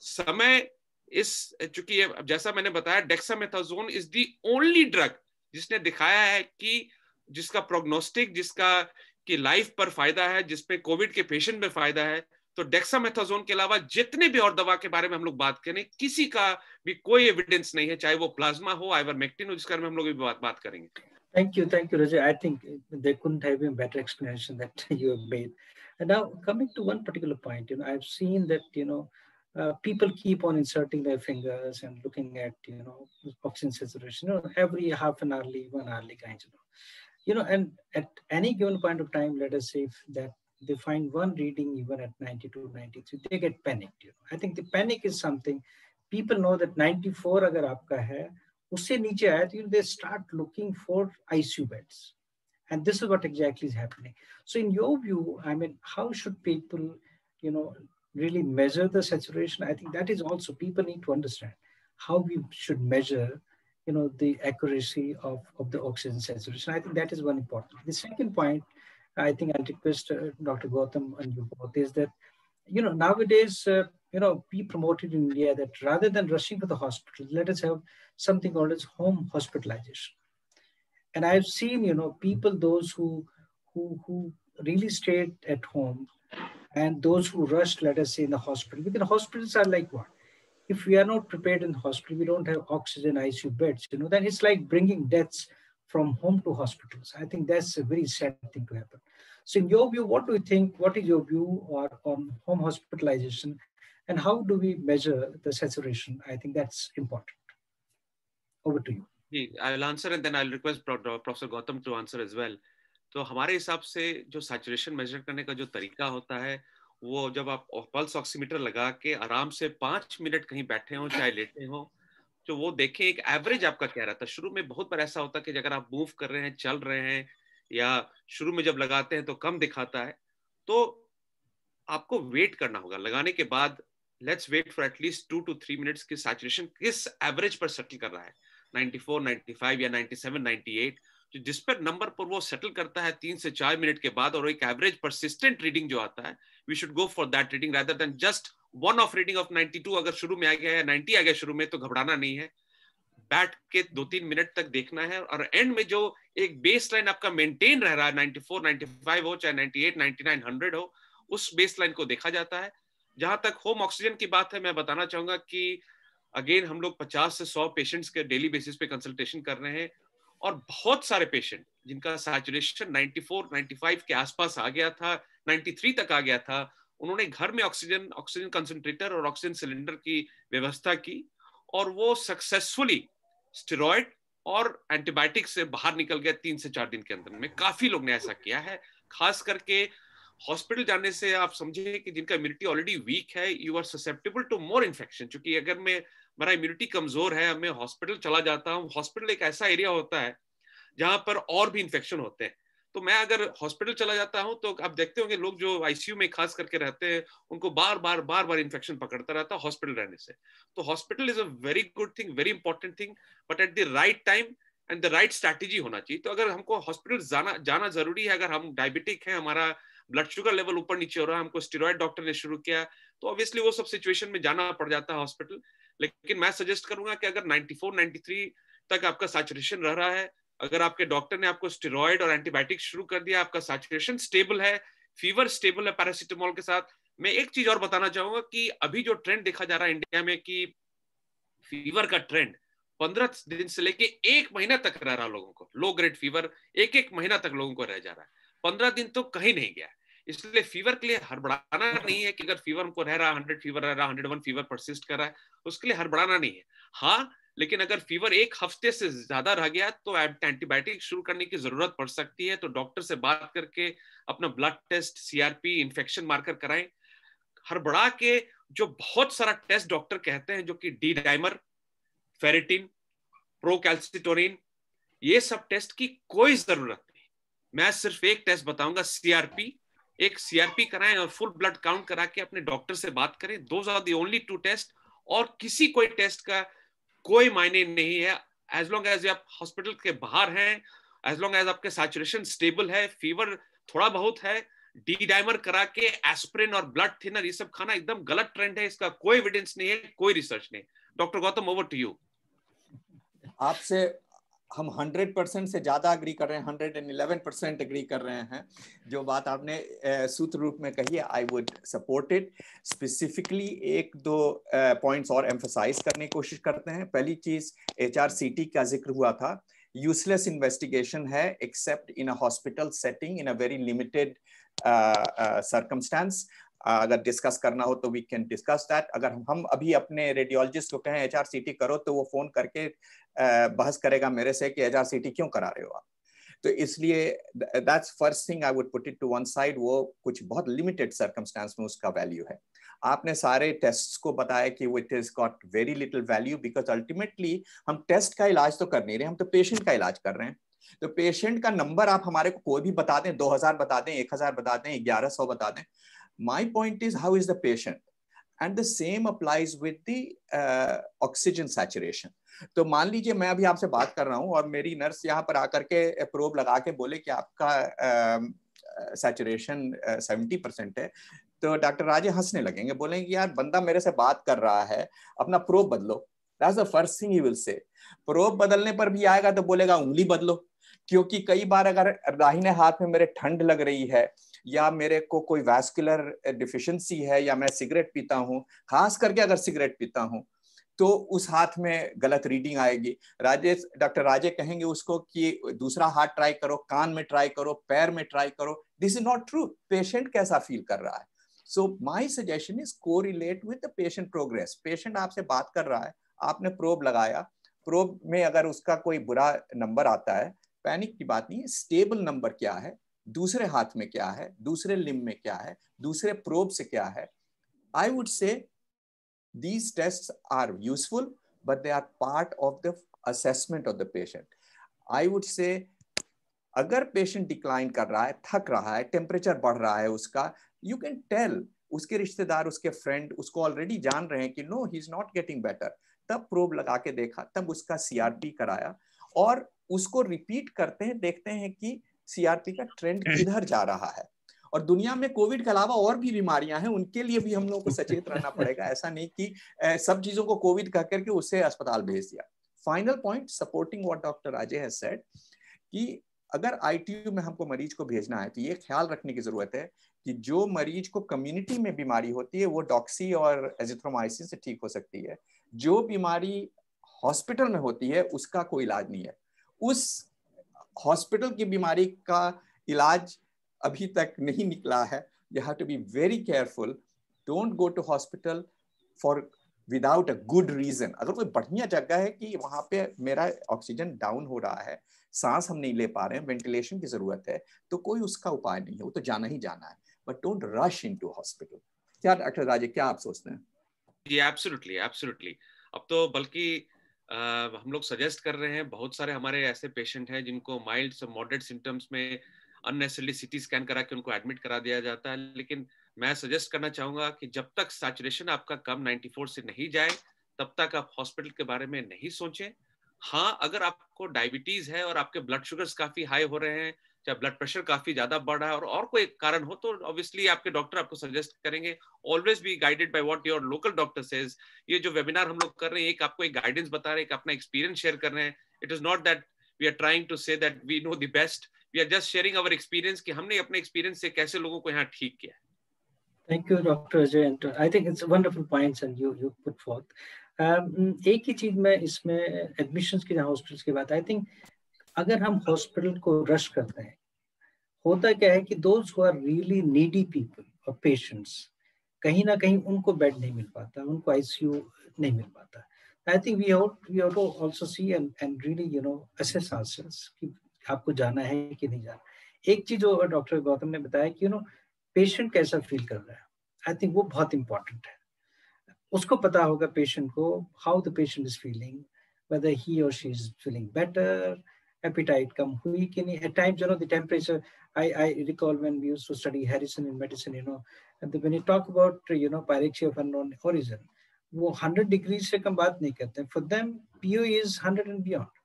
समय इस, चूंकि जैसा मैंने बताया, dexamethasone is the only drug जिसने दिखाया है कि जिसका प्रोग्नोस्टिक, जिसका कि लाइफ पर फायदा है, जिसपे कोविड के पेशेंट में फायदा है। तो डेक्सामेथासोन के अलावा जितने भी और दवा के बारे में हम लोग बात करें, किसी का भी कोई एविडेंस नहीं है, चाहे वो प्लाज्मा हो, आइवरमेक्टिन हो, जिसके बारे में हम लोग भी बात करेंगे। Thank you, Rajay. I think they couldn't have been better explanation that you have made. And now coming to one particular point, I've seen that people keep on inserting their fingers and looking at oxygen saturation, every half an hourly, 1 hourly kind, and at any given point of time, let us say that they find one reading even at 92, 93, they get panicked. I think the panic is something people know that 94 agar aapka hai, usse niche aaya, they start looking for ICU beds. And this is what exactly is happening. So in your view, I mean, how should people, really measure the saturation? I think that is also, people need to understand how we should measure, the accuracy of the oxygen saturation. I think that is one important. The second point, I think I'll request Dr. Gautam and you both, is that, nowadays, we promoted in India that rather than rushing to the hospital, let us have something called as home hospitalization. And I've seen, people, those who really stayed at home and those who rushed, let us say, in the hospital, because hospitals are like what? If we are not prepared in the hospital, we don't have oxygen ICU beds, then it's like bringing deaths from home to hospitals. I think that's a very sad thing to happen. So in your view, what do you think, what is your view on home hospitalization and how do we measure the saturation? I think that's important. Over to you. I'll answer and then I'll request Professor Gautam to answer as well. तो हमारे हिसाब से जो saturation major करने का जो तरीका होता है, वो जब आप पल्स ऑक्सीमीटर लगा के आराम से 5 मिनट कहीं बैठे हो चाहे लेटे हो, तो वो देखें एक एवरेज आपका क्या रहता है। शुरू में बहुत बार ऐसा होता है कि अगर आप मूव कर रहे हैं, चल रहे हैं, या शुरू में जब लगाते हैं तो कम दिखाता है, तो आपको वेट करना होगा। लगाने के बाद let's wait for at least 2 to 3 minutes की सैचुरेशन किस एवरेज पर सेटल कर रहा है, 94, 95 या 97, 98, जिस पर नंबर पर वो सेटल करता है 3 से 4 मिनट के बाद, और एक एवरेज परसिस्टेंट रीडिंग जो आता है, we should go for that reading rather than just one of reading of 92। अगर शुरू में आ गया है 90 आ गया शुरू में, तो घबराना नहीं है, बैठ के 2-3 मिनट तक देखना है, और एंड में जो एक बेस लाइन आपका मेंटेन रह रहा है, 94, 95 हो चाहे 98, 99, 100 हो, उस बेस लाइन को देखा जाता है। जहां तक होम ऑक्सीजन की बात है, मैं बताना चाहूंगा कि अगेन हम लोग 50 से 100 पेशेंट्स के डेली बेसिस पे कंसल्टेशन कर रहे हैं, और बहुत सारे पेशेंट जिनका सैचुरेशन 94, 95 के आसपास आ गया था, 93 तक आ गया था, उन्होंने घर में ऑक्सीजन कंसंट्रेटर और ऑक्सीजन सिलेंडर की व्यवस्था की, और वो सक्सेसफुली स्टेरॉइड और एंटीबायोटिक से बाहर निकल गया 3 से 4 दिन के अंदर में। काफी लोग ने ऐसा किया है। खास करके हॉस्पिटल जाने से आप समझे कि जिनका इम्यूनिटी ऑलरेडी वीक है, you are susceptible to more infection. क्योंकि अगर मेरा इम्यूनिटी कमजोर है, मैं हॉस्पिटल चला जाता हूँ, हॉस्पिटल एक ऐसा एरिया होता है जहां पर और भी इन्फेक्शन होते हैं। तो मैं अगर हॉस्पिटल चला जाता हूं तो आप देखते होंगे लोग जो आईसीयू में खास करके रहते हैं, उनको बार बार इन्फेक्शन पकड़ता रहता है हॉस्पिटल रहने से। तो hospital is a very good thing, very important thing, but at the right time and the right strategy होना चाहिए। तो अगर हमको हॉस्पिटल जाना जरूरी है, अगर हम डायबिटिक हैं, हमारा ब्लड शुगर लेवल ऊपर नीचे हो रहा है, हमको स्टेरॉइड डॉक्टर ने शुरू किया, तो ऑब्वियसली वो सब सिचुएशन में जाना पड़ जाता है हॉस्पिटल। लेकिन मैं सजेस्ट करूंगा कि अगर 94, 93 तक आपका सैचुरेशन रह रहा है, अगर आपके डॉक्टर ने आपको स्टेरॉइड और एंटीबायोटिक शुरू कर दिया, आपका सैचुरेशन स्टेबल है, फीवर स्टेबल है पैरासिटामोल के साथ। मैं एक चीज और बताना चाहूंगा कि अभी जो ट्रेंड देखा जा रहा है इंडिया में कि फीवर का ट्रेंड 15 दिन से लेके 1 महीना तक रह रहा है लोगों को, लो ग्रेड फीवर 1 महीना तक लोगों को रह जा रहा है, 15 दिन तो कहीं नहीं गया। इसलिए फीवर के लिए हड़बड़ाना नहीं है कि अगर फीवर हमको रह रहा है, 100 फीवर रह रहा है, 101 फीवर परसिस्ट कर रहा है, उसके लिए हड़बड़ाना नहीं है। हाँ, लेकिन अगर फीवर 1 हफ्ते से ज्यादा रह गया तो एंटीबायोटिक शुरू करने की जरूरत पड़ सकती है। तो डॉक्टर से बात करके अपना blood test, CRP, infection marker कराएं। हड़बड़ा के जो बहुत सारा टेस्ट डॉक्टर कहते हैं, जो कि डी डाइमर, फेरिटिन, प्रोकैल्सिटोनिन, ये सब टेस्ट की कोई जरूरत नहीं। मैं सिर्फ एक टेस्ट बताऊंगा, सीआरपी। एक सीआरपी कराएं और फुल ब्लड काउंट करा के अपने डॉक्टर से बात करें। Those are the only 2 test, और किसी कोई टेस्ट का कोई मायने नहीं है। एज लॉन्ग एज आप हॉस्पिटल के बाहर हैं, एज लॉन्ग एज आपके सैचुरेशन स्टेबल है, फीवर थोड़ा बहुत है, डी डाइमर करा के एस्पिरिन और ब्लड थिनर ये सब खाना एकदम गलत ट्रेंड है। इसका कोई एविडेंस नहीं है, कोई रिसर्च नहीं। Doctor Gautam, over to you. आपसे हम 100% से ज्यादा अग्री कर रहे हैं, 111% अग्री कर रहे हैं। जो बात आपने सूत्र रूप में कही है, I would support it. Specifically 1-2 points और एम्फसाइज करने की कोशिश करते हैं। पहली चीज, HRCT का जिक्र हुआ था, यूजलेस इन्वेस्टिगेशन है accept in a hospital setting in a very limited circumstance. अगर डिस्कस करना हो तो वी कैन डिस्कस दैट। अगर हम अभी अपने रेडियोलॉजिस्ट को कहें HRCT करो, तो वो फोन करके बहस करेगा मेरे से कि HRCT क्यों करा रहे हो आप। तो इसलिए that's first thing I would put it to one side. वो कुछ बहुत लिमिटेड सर्कमस्टेंस में उसका वैल्यू है। आपने सारे टेस्ट्स को बताया कि वो it is got very little value, because ultimately हम टेस्ट का इलाज तो कर नहीं रहे, हम तो पेशेंट का इलाज कर रहे हैं। तो पेशेंट का नंबर आप हमारे को कोई भी बता दें, 2000 बता दें, 1000 बता दें, 1100 बता दें, my point is how is the patient, and the same applies with the oxygen saturation. तो मान लीजिए मैं अभी आपसे बात कर रहा हूं और मेरी नर्स यहाँ पर आकर के प्रोब लगा के बोले कि आपका सैचुरेशन 70% है, तो डॉक्टर राजे हंसने लगेंगे, बोलेंगे यार बंदा मेरे से बात कर रहा है, अपना प्रोब बदलो। That's the first thing he will say. Probe बदलने पर भी आएगा तो बोलेगा उंगली बदलो, क्योंकि कई बार अगर दाहिने हाथ में मेरे ठंड लग रही है, या मेरे को कोई वैस्कुलर डिफिशिएंसी है, या मैं सिगरेट पीता हूं, खास करके अगर सिगरेट पीता हूं, तो उस हाथ में गलत रीडिंग आएगी। डॉक्टर राजे कहेंगे उसको कि दूसरा हाथ ट्राई करो, कान में ट्राई करो, पैर में ट्राई करो। This is not true. Patient कैसा फील कर रहा है। So my suggestion is correlate with the patient progress. Patient आपसे बात कर रहा है, आपने प्रोब लगाया, प्रोब में अगर उसका कोई बुरा नंबर आता है, पैनिक की बात नहीं है। स्टेबल नंबर क्या है, दूसरे हाथ में क्या है, दूसरे लिम्ब में क्या है, दूसरे प्रोब से क्या है। I would say these tests are useful, but they are part of the assessment of the patient. I would say अगर पेशेंट डिक्लाइन कर रहा है, थक रहा है, टेम्परेचर बढ़ रहा है उसका, यू कैन टेल। उसके रिश्तेदार, उसके फ्रेंड उसको ऑलरेडी जान रहे हैं कि no he is not getting better. तब प्रोब लगा के देखा, तब उसका सीआरपी कराया, और उसको रिपीट करते हैं, देखते हैं कि सीआरपी का ट्रेंड किधर जा रहा है। और दुनिया में कोविड के अलावा और भी बीमारियां हैं, उनके लिए भी हम लोगों को सचेत रहना पड़ेगा। ऐसा नहीं कि सब चीजों को कोविड कह करके उसे अस्पताल भेज दिया। Final point, supporting what doctor Ajay has said, कि अगर आईटीयू में हमको मरीज को भेजना है तो ये ख्याल रखने की जरूरत है कि जो मरीज को कम्युनिटी में बीमारी होती है वो डॉक्सी और एजिथ्रोमाइसिन से ठीक हो सकती है, जो बीमारी हॉस्पिटल में होती है उसका कोई इलाज नहीं है। उस हॉस्पिटल की बीमारी का इलाज अभी तक नहीं निकला है। You have to be very careful. Don't go to hospital for without a good reason. अगर कोई बढ़िया जगह है कि वहां पे मेरा ऑक्सीजन डाउन हो रहा है, सांस हम नहीं ले पा रहे हैं, वेंटिलेशन की जरूरत है, तो कोई उसका उपाय नहीं है, वो तो जाना ही जाना है। But don't rush into hospital. क्या डॉक्टर राजे, क्या आप सोचते हैं? जी एब्सोल्युटली एब्सोल्युटली। अब तो बल्कि हम लोग सजेस्ट कर रहे हैं, बहुत सारे हमारे ऐसे पेशेंट हैं जिनको माइल्ड से मॉडरेट सिम्टम्स में अननेसेसरली सीटी स्कैन करा के उनको एडमिट करा दिया जाता है। लेकिन मैं सजेस्ट करना चाहूंगा कि जब तक सैचुरेशन आपका कम 94 से नहीं जाए तब तक आप हॉस्पिटल के बारे में नहीं सोचें। हाँ, अगर आपको डायबिटीज है और आपके ब्लड शुगर्स काफी हाई हो रहे हैं, चाहे ब्लड प्रेशर काफी ज्यादा बढ़ रहा है और कोई कारण हो, तो ऑब्वियसली आपके डॉक्टर आपको सजेस्ट करेंगे। Always be guided by what your local doctor says. ये जो वेबिनार हम लोग कर रहे हैं, एक आपको एक गाइडेंस बता रहे हैं, एक अपना एक्सपीरियंस शेयर कर रहे हैं। It is not that we are trying to say that we know the best, we are just sharing our experience कि हमने अपने एक्सपीरियंस से कैसे लोगों को यहाँ ठीक किया। Thank you, Dr. Ajay. And I think it's wonderful points and you put forth. एक ही चीज में इसमें एडमिशंस की, हॉस्पिटल्स की बात, आई थिंक अगर हम हॉस्पिटल को रश करते हैं, होता क्या है कि those who are really needy people और पेशेंट्स, कहीं ना कहीं उनको बेड नहीं मिल पाता, उनको आईसीयू नहीं मिल पाता। I think we have to also see and really assess ourselves कि आपको जाना है कि नहीं जाना। एक चीज जो डॉक्टर गौतम ने बताया कि पेशेंट कैसा फील कर रहा है, आई थिंक वो बहुत इंपॉर्टेंट है। उसको पता होगा पेशेंट को how the patient is feeling, whether he or she is feeling better, appetite कम हुई कि नहीं। At times, the temperature, I recall when we used to study Harrison in medicine, and when you talk about, pyrexia of unknown origin, वो 100 degrees से कम बात नहीं करते। For them, PO is 100 and beyond.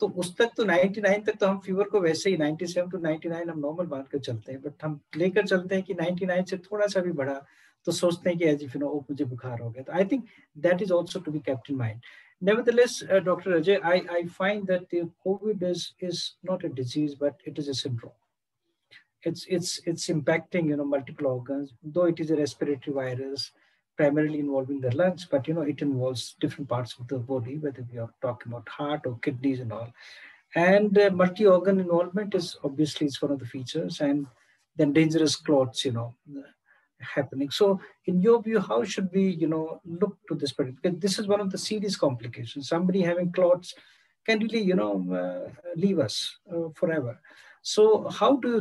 तो उस तक तो 99 तक तो हम फीवर को वैसे ही 97 to 99 हम नॉर्मल बांध कर चलते हैं, बट हम लेकर चलते हैं कि 99 से थोड़ा सा भी बढ़ा तो सोचते हैं कि एज इफ मुझे बुखार हो गया। तो I think that is also to be kept in mind. Nevertheless, Dr. Ajay, I find that the COVID is not a disease, but it is a syndrome. It's impacting multiple organs, though it is a respiratory virus primarily involving the lungs, but it involves different parts of the body, whether we are talking about heart or kidneys and all. And multi-organ involvement is obviously it's one of the features, and then dangerous clots happening. So in your view, how should we look to this particular, because this is one of the serious complications. Somebody having clots can really leave us forever. So how do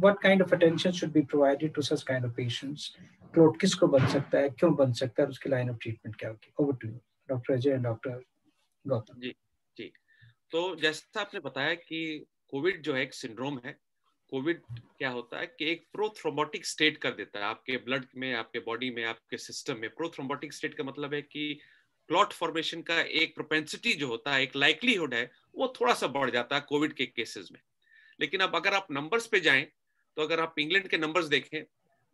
what kind of attention should be provided to such kind of patients? Clot किसको बन सकता है, क्यों बन सकता है, उसकी line of treatment क्या होगी? Over to you, Dr. Ajay and Dr. Gautam. जी, तो जैसा आपने बताया कि कोविड जो है एक सिंड्रोम है। कोविड क्या होता है कि एक प्रोथ्रोम्बोटिक स्टेट कर देता है आपके ब्लड में, आपके बॉडी में, आपके सिस्टम में। प्रोथ्रोम्बोटिक स्टेट का मतलब है कि क्लॉट फॉर्मेशन का एक प्रोपेंसिटी जो होता है, एक लाइक्लीहुड है, वो थोड़ा सा बढ़ जाता है कोविड के केसेस में। लेकिन अब अगर आप नंबर्स पे जाएं, तो अगर आप इंग्लैंड के नंबर्स देखें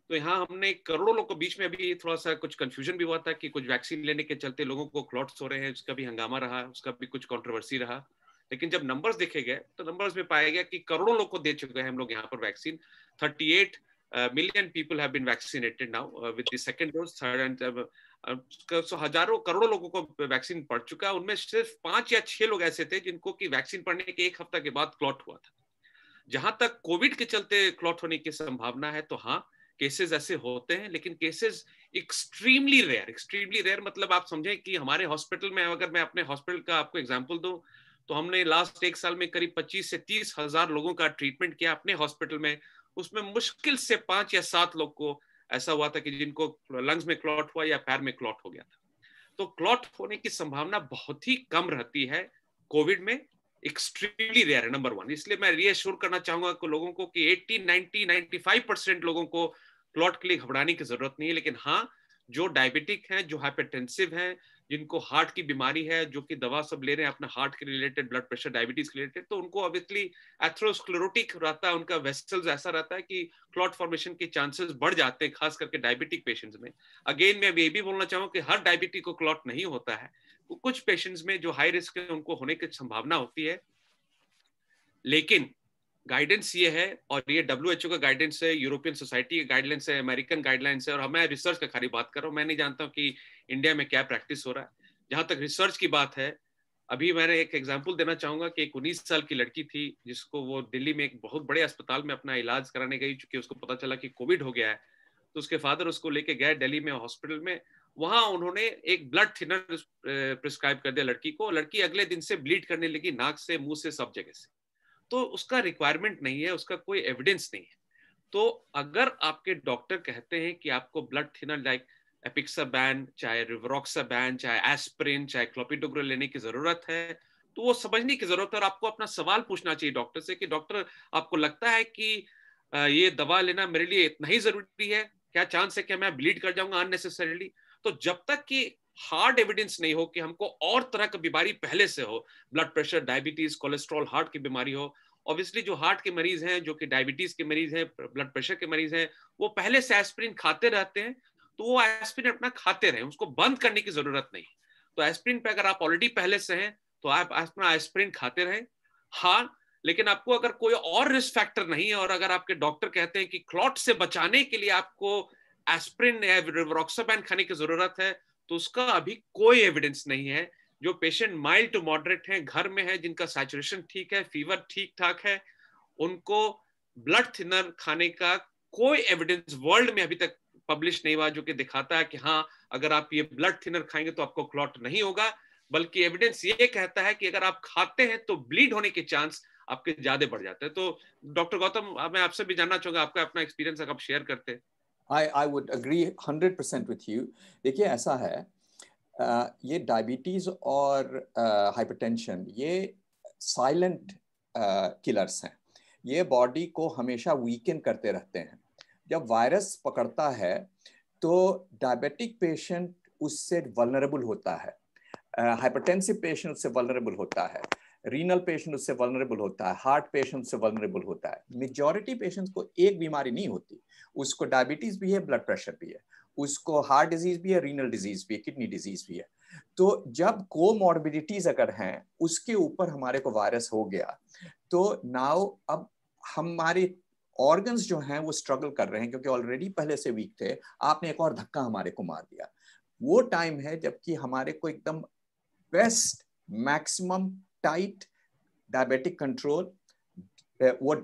तो यहाँ हमने करोड़ों लोगों को, बीच में अभी थोड़ा सा कुछ कंफ्यूजन भी हुआ था कि कुछ वैक्सीन लेने के चलते लोगों को क्लॉट्स हो रहे हैं, उसका भी हंगामा रहा, उसका भी कुछ कंट्रोवर्सी रहा। लेकिन जब नंबर्स देखे गए तो नंबर्स में पाया गया कि करोड़ों लोग को दे चुके हैं हम लोग यहाँ पर vaccine. 38 million people have been vaccinated now with the second dose, third and so हजारों करोड़ों लोगों को वैक्सीन पड़ चुका है। उनमें सिर्फ 5 या 6 लोग ऐसे थे जिनको कि वैक्सीन पड़ने के 1 हफ्ता के बाद क्लॉट हुआ था। जहां तक कोविड के चलते क्लॉट होने की संभावना है, तो हाँ, केसेस ऐसे होते हैं, लेकिन केसेस एक्सट्रीमली रेयर। मतलब आप समझें कि हमारे हॉस्पिटल में, अगर मैं अपने हॉस्पिटल का आपको एग्जांपल दूं, तो हमने लास्ट 1 साल में करीब 25 से 30 हजार लोगों का ट्रीटमेंट किया अपने हॉस्पिटल में। उसमें मुश्किल से 5 या 7 लोग को ऐसा हुआ था कि जिनको लंग्स में क्लॉट हुआ या पैर में क्लॉट हो गया था। तो क्लॉट होने की संभावना बहुत ही कम रहती है कोविड में, एक्सट्रीमली रेयर है, नंबर 1। इसलिए मैं रीअश्योर करना चाहूंगा कि लोगों को कि 80, 90, 95% लोगों को क्लॉट के लिए घबराने की जरूरत नहीं है। लेकिन हाँ, जो डायबिटिक हैं, जो हाइपरटेंसिव हैं, जिनको हार्ट की बीमारी है, जो कि दवा सब ले रहे हैं अपना हार्ट के रिलेटेड, ब्लड प्रेशर, डायबिटीज के रिलेटेड, तो उनको ऑब्वियसली एथेरोस्क्लेरोटिक रहता है, उनका वेसल्स ऐसा रहता है कि क्लॉट फॉर्मेशन के चांसेस बढ़ जाते हैं, खास करके डायबिटिक पेशेंट्स में। अगेन मैं ये भी बोलना चाहूंगा कि हर डायबिटिक को क्लॉट नहीं होता है, कुछ पेशेंट्स में जो हाई रिस्क है उनको होने की संभावना होती है। लेकिन गाइडेंस ये है, और ये WHO का गाइडेंस है, यूरोपियन सोसाइटी का गाइडलाइंस है, अमेरिकन गाइडलाइंस है, और मैं रिसर्च का खाली बात कर रहा हूँ, मैं नहीं जानता हूँ कि इंडिया में क्या प्रैक्टिस हो रहा है। जहां तक रिसर्च की बात है, अभी मैंने एक एग्जांपल देना चाहूंगा कि एक 19 साल की लड़की थी जिसको वो दिल्ली में एक बहुत बड़े अस्पताल में अपना इलाज कराने गई, चूंकि उसको पता चला कि कोविड हो गया है। तो उसके फादर उसको लेके गए दिल्ली में हॉस्पिटल में, वहां उन्होंने एक ब्लड थिनर प्रिस्क्राइब कर दिया लड़की को। लड़की अगले दिन से ब्लीड करने लगी, नाक से, मुंह से, सब जगह से। तो उसका रिक्वायरमेंट नहीं है, उसका कोई एविडेंस नहीं है। तो अगर आपके डॉक्टर कहते हैं कि आपको ब्लड थिनर लाइक एपिक्साबैन, चाहे रिवरोक्साबैन, चाहे एस्पिरिन, चाहे क्लोपिडोग्रेल लेने की जरूरत है, तो वो समझने की जरूरत है, और आपको अपना सवाल पूछना चाहिए डॉक्टर से कि डॉक्टर, आपको लगता है कि ये दवा लेना मेरे लिए इतना ही जरूरी है? क्या चांस है कि मैं ब्लीड कर जाऊंगा अननेसेसरीली? तो जब तक कि हार्ड एविडेंस नहीं हो कि हमको और तरह की बीमारी पहले से हो, blood pressure, diabetes, cholesterol, heart की बीमारी हो, ऑब्वियसली जो हार्ट के मरीज हैं, जो कि डायबिटीज के मरीज हैं, ब्लड प्रेशर के मरीज हैं, वो पहले से एस्पिरिन खाते रहते हैं, तो वो एस्पिरिन अपना खाते रहें, उसको बंद करने की जरूरत नहीं। तो एस्पिरिन पे अगर आप ऑलरेडी पहले से हैं तो आप अपना एस्पिरिन खाते रहें। हाँ, लेकिन आपको अगर कोई और रिस्क फैक्टर नहीं है, और अगर आपके डॉक्टर कहते हैं कि क्लॉट से बचाने के लिए आपको एस्पिरिन या रिवरोक्साबैन खाने की जरूरत है, तो उसका अभी कोई एविडेंस नहीं है। जो पेशेंट माइल्ड टू मॉडरेट हैं, घर में है, जिनका सैचुरेशन ठीक है, फीवर ठीक ठाक है, उनको ब्लड थिनर खाने का कोई एविडेंस वर्ल्ड में अभी तक पब्लिश नहीं हुआ जो कि दिखाता है कि हाँ, अगर आप ये ब्लड थिनर खाएंगे तो आपको क्लॉट नहीं होगा। बल्कि एविडेंस ये कहता है कि अगर आप खाते हैं तो ब्लीड होने के चांस आपके ज्यादा बढ़ जाते हैं। तो डॉक्टर गौतम, मैं आपसे भी जानना चाहूंगा, आपका अपना एक्सपीरियंस अगर आप शेयर करते हैं। I would agree 100% with you. देखिए ऐसा है, ये डायबिटीज और हाइपरटेंशन ये साइलेंट किलर्स हैं। ये बॉडी को हमेशा वीकन करते रहते हैं। जब वायरस पकड़ता है तो डायबिटिक पेशेंट उससे वल्नरेबल होता है, हाइपरटेंसिव पेशेंट उससे वल्नरेबल होता है, रीनल पेशेंट उससे वल्नरेबल होता है, हार्ट पेशेंट उससे वल्नरेबल होता है। मेजॉरिटी पेशेंट्स को एक बीमारी नहीं होती, उसको डायबिटीज भी है, ब्लड प्रेशर भी है, उसको हार्ट डिजीज भी है, रीनल डिजीज भी है, किडनी डिजीज भी है। तो जब कोमॉर्बिडिटीज अगर हैं, उसके ऊपर हमारे को वायरस हो गया तो नाउ अब हमारे ऑर्गन्स जो हैं वो स्ट्रगल कर रहे हैं, क्योंकि ऑलरेडी पहले से वीक थे, आपने एक और धक्का हमारे को मार दिया। वो टाइम है जबकि हमारे को एकदम best maximum tight diabetic control, वो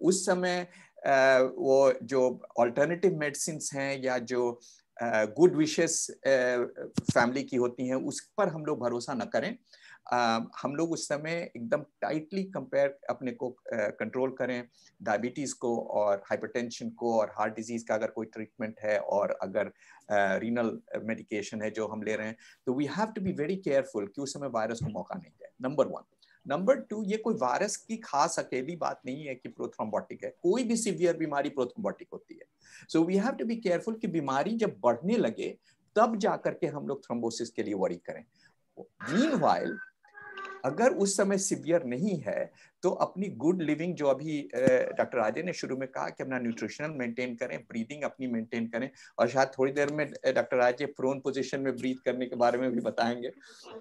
उस समय वो जो अल्टरनेटिव मेडिसिन हैं या जो गुड विशेस फैमिली की होती हैं उस पर हम लोग भरोसा न करें। हम लोग उस समय एकदम टाइटली कंपेयर अपने को कंट्रोल करें, डायबिटीज को और हाइपरटेंशन को और हार्ट डिजीज का अगर कोई ट्रीटमेंट है और अगर रीनल मेडिकेशन है जो हम ले रहे हैं, तो we have to be very careful कि उस समय वायरस को मौका नहीं दें। नंबर 1। नंबर 2, ये कोई वायरस की खास अकेली बात नहीं है कि प्रोथ्रोम्बोटिक है, कोई भी सीवियर बीमारी प्रोथ्रोम्बोटिक होती है। So we have to be careful कि बीमारी जब बढ़ने लगे तब जाकर के हम लोग थ्रोम्बोसिस के लिए वरी करें। मीनवाइल अगर उस समय सीवियर नहीं है तो अपनी गुड लिविंग, जो अभी डॉक्टर राजे ने शुरू में कहा कि अपना न्यूट्रिशनल मेंटेन करें, ब्रीदिंग अपनी मेंटेन करें, और शायद थोड़ी देर में डॉक्टर राजे प्रोन पोजीशन में ब्रीथ करने के बारे में भी बताएंगे।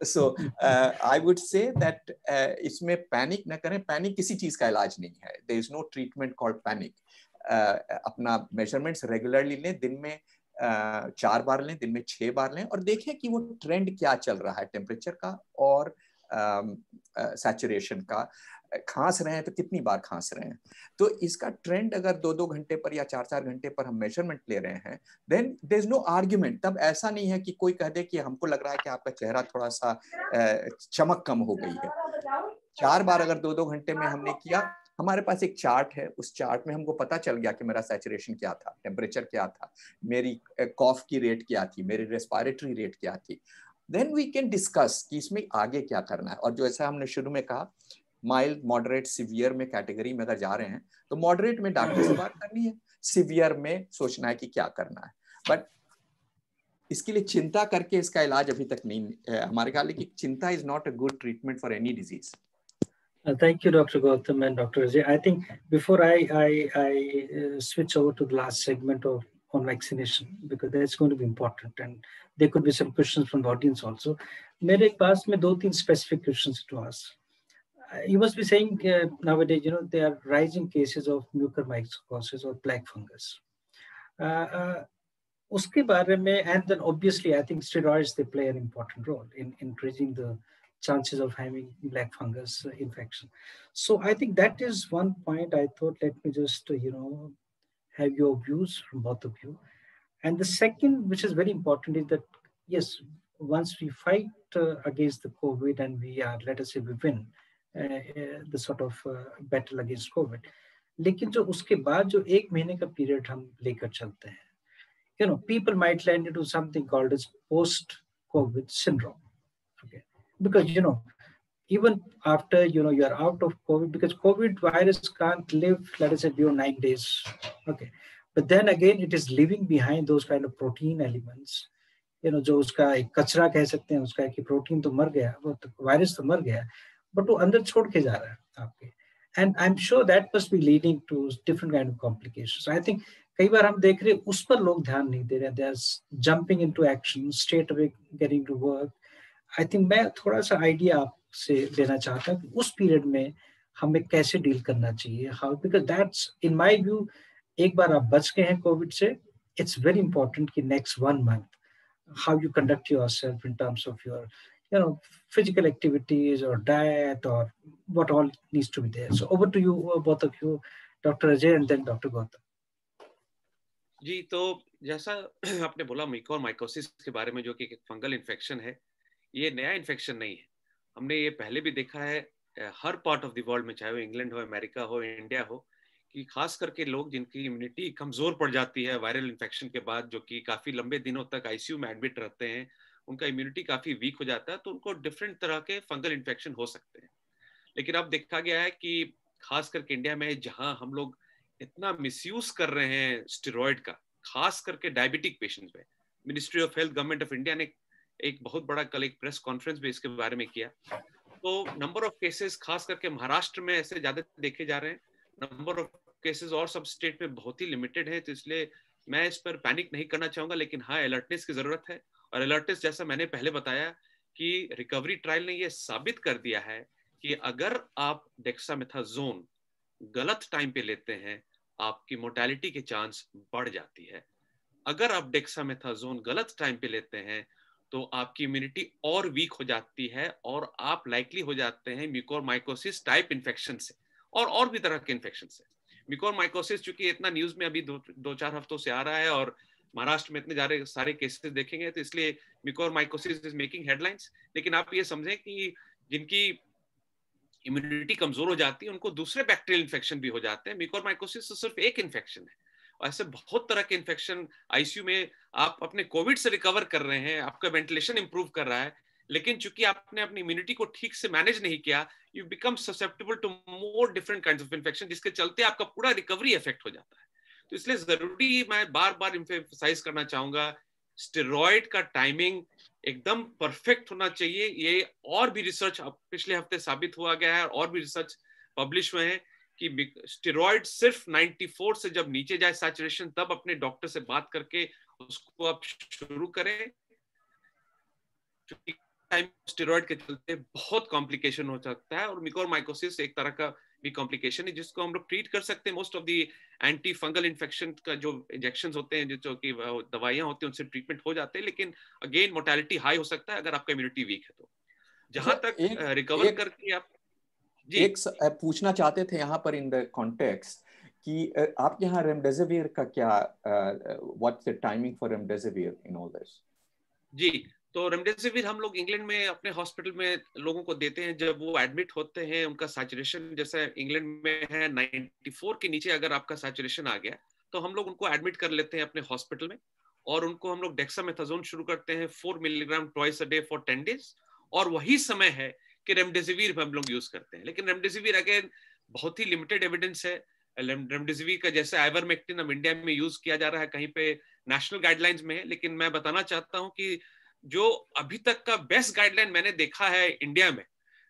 So I would say that इसमें पैनिक न करें। पैनिक किसी चीज का इलाज नहीं है, there is no treatment called panic. अपना मेजरमेंट्स रेगुलरली लें, दिन में 4 बार लें, दिन में 6 बार लें, और देखें कि वो ट्रेंड क्या चल रहा है टेम्परेचर का और सैचुरेशन का। खांस रहे हैं तो कितनी बार खांस रहे हैं, तो इसका ट्रेंड अगर 2-2 घंटे पर या 4-4 घंटे पर हम मेजरमेंट ले रहे हैं, then there is no argument. तब ऐसा नहीं है कि कोई कह दे कि हमको लग रहा है कि आपका चेहरा थोड़ा सा चमक कम हो गई है। 4 बार अगर 2-2 घंटे में हमने किया, हमारे पास एक चार्ट है, उस चार्ट में हमको पता चल गया कि मेरा सैचुरेशन क्या था, टेम्परेचर क्या था, मेरी कॉफ की रेट क्या थी, मेरी रेस्पिरेटरी रेट क्या थी। देन वी कैन डिस्कस कि इसमें आगे क्या करना है। और जो ऐसा हमने शुरू में कहा, माइल्ड, मॉडरेट, सीवियर में कैटेगरी में अगर जा रहे हैं तो मॉडरेट में डॉक्टर से बात करनी है, सीवियर में सोचना है कि क्या करना है। बट इसके लिए चिंता करके इसका इलाज अभी तक नहीं है हमारे ख्याल है कि चिंता is not a good treatment for any disease. Thank you, Dr. Gautam and Dr. Vijay. I think before I switch over to the last segment on vaccination, because that's going to be important and there could be some questions from the audience also. मेरे पास में 2-3 specific questions to ask. You must be saying nowadays, there are rising cases of mucormycosis or black fungus. Uske baare mein, and then obviously I think steroids, they play an important role in increasing the chances of having black fungus infection. So I think that is one point I thought, let me just, have your views from both of you. And the second, which is very important, is that, yes, once we fight against the COVID and we are, let us say we win the sort of battle against COVID, लेकिन जो उसके बाद जो 1 महीने का period हम लेकर चलते हैं, people might land into something called as post-COVID syndrome. Okay, because even after you are out of COVID, because COVID virus can't live, let us say, beyond 9 days. Okay, but then again, it is leaving behind those kind of protein elements. जो उसका एक कचरा कह सकते हैं उसका, कि protein तो मर गया, वो वायरस तो मर गया, बट वो अंदर छोड़ के जा रहा है आपके. And I'm sure that must be leading to different kind of complications. I think कई बार हम देख रहे हैं उस पर लोग ध्यान नहीं दे रहे. They are jumping into action, straight away getting to work. I think मैं थोड़ा सा आइडिया आपसे लेना चाहता हूँ कि उस पीरियड में हमें कैसे डील करना चाहिए. How, because that's in my view, एक बार आप बच गए हैं कोविड से, it's very important कि next 1 month how you conduct yourself in terms of your physical activities or diet or what all needs to be there. So over to you, both of you, Dr. Ajay and then Dr. Gautam. जी, तो जैसा आपने बोला mucormycosis के बारे में, जो कि एक फंगल इन्फेक्शन है, ये नया इन्फेक्शन नहीं है. हमने ये पहले भी देखा है हर पार्ट ऑफ द वर्ल्ड में, चाहे वो इंग्लैंड हो, अमेरिका हो, इंडिया हो, कि खास करके लोग जिनकी इम्यूनिटी कमजोर पड़ जाती है वायरल इन्फेक्शन के बाद, जो कि काफी लंबे दिनों तक आईसीयू में एडमिट रहते हैं, उनका इम्यूनिटी काफी वीक हो जाता है, तो उनको डिफरेंट तरह के फंगल इन्फेक्शन हो सकते हैं. लेकिन अब देखा गया है कि खास करके इंडिया में, जहां हम लोग इतना मिसयूज कर रहे हैं स्टेरॉइड का, खास करके डायबिटिक पेशेंट्स में, ministry of health, government of India ने एक बहुत बड़ा कल एक प्रेस कॉन्फ्रेंस भी इसके बारे में किया. तो नंबर ऑफ केसेस खास करके महाराष्ट्र में ऐसे ज्यादा देखे जा रहे हैं. नंबर ऑफ केसेस और सब स्टेट में बहुत ही लिमिटेड है, तो इसलिए मैं इस पर पैनिक नहीं करना चाहूंगा. लेकिन हाँ, अलर्टनेस की जरूरत है. और अलर्टनेस, जैसा मैंने पहले बताया, कि रिकवरी ट्रायल ने यह साबित कर दिया है कि अगर आप डेक्सामेथाजोन गलत टाइम पे लेते हैं, आपकी मोर्टेलिटी के चांस बढ़ जाती है. अगर आप डेक्सामेथाजोन गलत टाइम पे लेते हैं तो आपकी इम्यूनिटी और वीक हो जाती है और आप लाइकली हो जाते हैं म्यूकोरमाइकोसिस टाइप इन्फेक्शन से और भी तरह के इन्फेक्शन से. म्यूकोरमाइकोसिस चूंकि इतना न्यूज में अभी 2-4 हफ्तों से आ रहा है और महाराष्ट्र में इतने सारे केसेस देखेंगे, तो इसलिए म्यूकोरमाइकोसिस इज मेकिंग हेडलाइंस. लेकिन आप ये समझें कि जिनकी इम्यूनिटी कमजोर हो जाती है उनको दूसरे बैक्टीरियल इन्फेक्शन भी हो जाते हैं. म्यूकोरमाइकोसिस तो सिर्फ एक इन्फेक्शन है. ऐसे बहुत तरह के इन्फेक्शन, आईसीयू में आप अपने कोविड से रिकवर कर रहे हैं, आपका वेंटिलेशन इंप्रूव कर रहा है, लेकिन चूंकि आपने अपनी इम्यूनिटी को ठीक से मैनेज नहीं किया, you become susceptible to more different kinds of infection, जिसके चलते आपका पूरा रिकवरी इफेक्ट हो जाता है. तो इसलिए जरूरी, मैं बार बार एम्फसाइज करना चाहूंगा, स्टेरॉइड का टाइमिंग एकदम परफेक्ट होना चाहिए. ये और भी रिसर्च पिछले हफ्ते साबित हुआ गया है, और भी रिसर्च पब्लिश हुए हैं कि स्टेरॉइड सिर्फ 94 से जब नीचे जाए सैचुरेशन, तब अपने डॉक्टर से बात करके उसको आप शुरू करें. टाइम स्टेरॉइड के चलते बहुत कॉम्प्लिकेशन हो सकता है, और म्यूकोरमाइकोसिस एक तरह का भी कॉम्प्लिकेशन है जिसको हम लोग ट्रीट कर सकते हैं. Most of the anti fungal infection का जो इंजेक्शंस होते हैं, जो कि दवाइयां होती हैं, उनसे ट्रीटमेंट हो जाते हैं, लेकिन अगेन मोर्टेलिटी हाई हो सकता है अगर आपका इम्यूनिटी वीक है. तो जहां तक रिकवर करके आप एक पूछना चाहते थे यहाँ पर इन द कॉन्टेक्स्ट कि आपके यहाँ रेमडेसिविर का क्या, what's the timing for remdesivir in all this? जी, तो रेमडेसिविर हम लोग इंग्लैंड में अपने हॉस्पिटल में लोगों को देते हैं जब वो एडमिट होते हैं. उनका सैचुरेशन जैसे इंग्लैंड में है 94 के नीचे अगर आपका सैचुरेशन आ गया तो हम लोग उनको एडमिट कर लेते हैं अपने हॉस्पिटल में, और उनको हम लोग डेक्सामेथाजोन शुरू करते हैं 4 milligram twice a day for 10 days. और वही समय है कि रेमडेसिविर हम लोग यूज करते हैं. लेकिन रेमडेसिविर अगेन बहुत ही लिमिटेड एविडेंस है. रेमडेसिविर का जैसे आइवरमेक्टिन अब इंडिया में यूज किया जा रहा है, कहीं पे नेशनल गाइडलाइंस में है, लेकिन मैं बताना चाहता हूं कि जो अभी तक का बेस्ट गाइडलाइन मैंने देखा है इंडिया में,